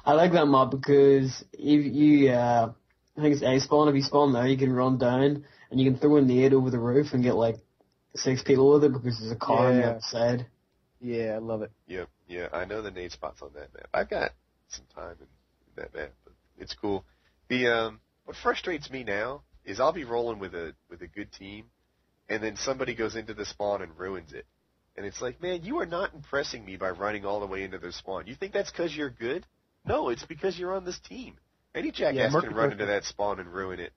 I like that map because if you, I think it's A spawn. If you spawn there, you can run down and you can throw a nade over the roof and get like 6 people with it because there's a car on the Yeah. outside. Yeah, I love it. Yep. Yeah, I know the nade spots on that map. I've got some time in that map, but it's cool. The what frustrates me now is I'll be rolling with a good team, and then somebody goes into the spawn and ruins it. And it's like, man, you are not impressing me by running all the way into their spawn. You think that's because you're good? No, it's because you're on this team. Any jackass can run into that spawn and ruin it.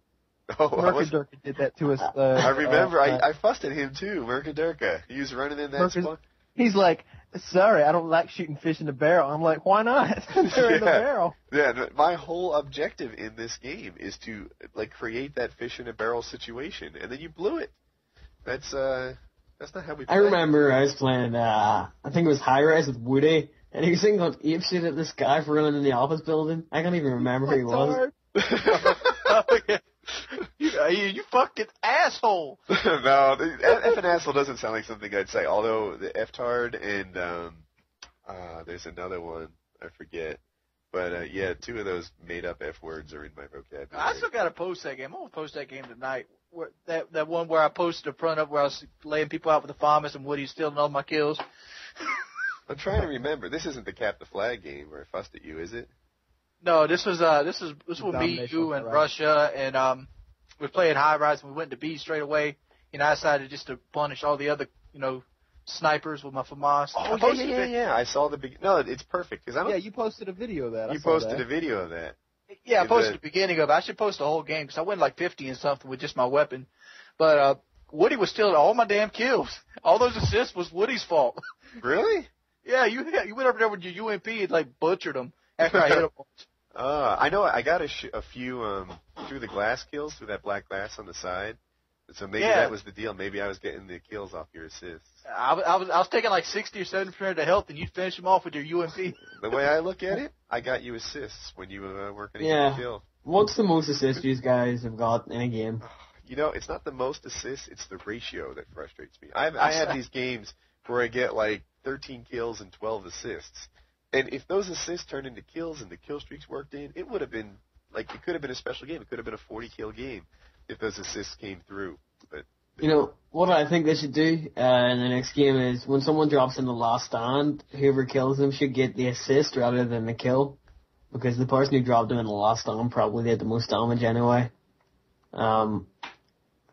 Oh, Mercadurka did that to us. I remember. I fussed at him too, Mercadurka. He was running in that spawn. He's like, sorry, I don't like shooting fish in the barrel. I'm like, why not? They're in the barrel. Yeah, my whole objective in this game is to create that fish in a barrel situation, and then you blew it. That's not how we play. I remember I was playing, I think it was High Rise with Woody, and he was saying on ape shit at this guy for running in the office building. I can't even remember who he was. You fucking asshole. No, F an asshole doesn't sound like something I'd say. Although the F-tard and there's another one I forget, but yeah, 2 of those made-up F words are in my vocabulary. I still gotta post that game. I'm gonna post that game tonight. That one where I posted the front of where I was laying people out with the farmers and Woody's stealing all my kills. I'm trying to remember. This isn't the Cap the Flag game where I fussed at you, is it? No, this was me, you, and Russia, and we played High Rise, and we went to B straight away. I decided just to punish all the other, snipers with my FAMAS. Oh, yeah. I saw the big. No, it's perfect because I don't. Yeah, you posted a video of that. You posted a video of that. Yeah, I posted the beginning of it. I should post the whole game because I went like 50 and something with just my weapon. But Woody was stealing all my damn kills. All those assists was Woody's fault. Really? Yeah, you went over there with your UMP and like butchered him after I hit him. I know. I got a few through the glass kills through that black glass on the side. So maybe that was the deal. Maybe I was getting the kills off your assists. I was taking like 60 or 70% of the health, and you'd finish them off with your UMP. The way I look at it, I got you assists when you were working to get a kill. What's the most assists you guys have got in a game? You know, it's not the most assists, it's the ratio that frustrates me. I have these games where I get like 13 kills and 12 assists. And if those assists turned into kills and the kill streaks worked in, it would have been, like, it could have been a special game. It could have been a 40-kill game if those assists came through. But you know, what I think they should do in the next game is when someone drops in the last stand, whoever kills them should get the assist rather than the kill. Because the person who dropped them in the last stand probably did the most damage anyway. I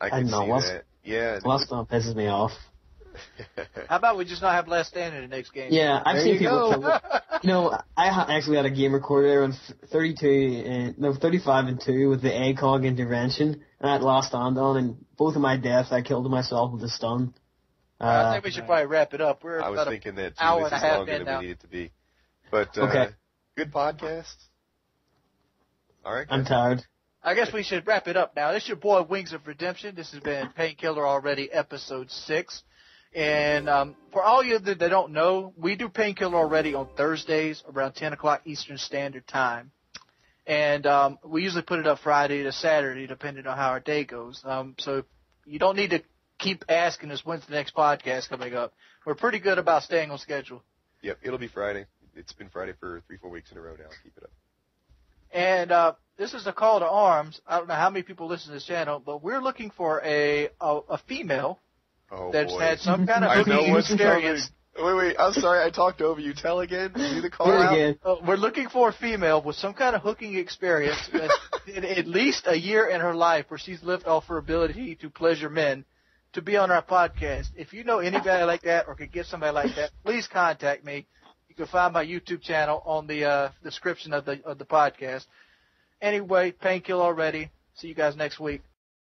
can see that. Yeah. Last stand pisses me off. How about we just not have last stand in the next game? Yeah, I've seen people kill it. You know, I actually had a game recorder there on 35 and 2 with the ACOG intervention, and I had last stand on, and both of my deaths I killed myself with a stun. I think we should probably wrap it up. We're I was about thinking that hour this and a is half longer in than now. we need it to be. But okay. Good podcast. All right. I'm tired. I guess we should wrap it up now. This is your boy Wings of Redemption. This has been Painkiller Already, Episode 6. And for all you that don't know, we do Painkiller Already on Thursdays around 10 o'clock Eastern Standard Time. And we usually put it up Friday to Saturday, depending on how our day goes. So you don't need to keep asking us when's the next podcast coming up. We're pretty good about staying on schedule. Yep, it'll be Friday. It's been Friday for 3-4 weeks in a row now. Keep it up. And this is a call to arms. I don't know how many people listen to this channel, but we're looking for a female that's had some kind of hooking experience. Wait, I'm sorry, I talked over you. Tell again. Do the call out. We're looking for a female with some kind of hooking experience, at least a year in her life where she's lived off her ability to pleasure men, to be on our podcast. If you know anybody like that or could get somebody like that, please contact me. You can find my YouTube channel on the description of the podcast. Anyway, Painkiller Already. See you guys next week.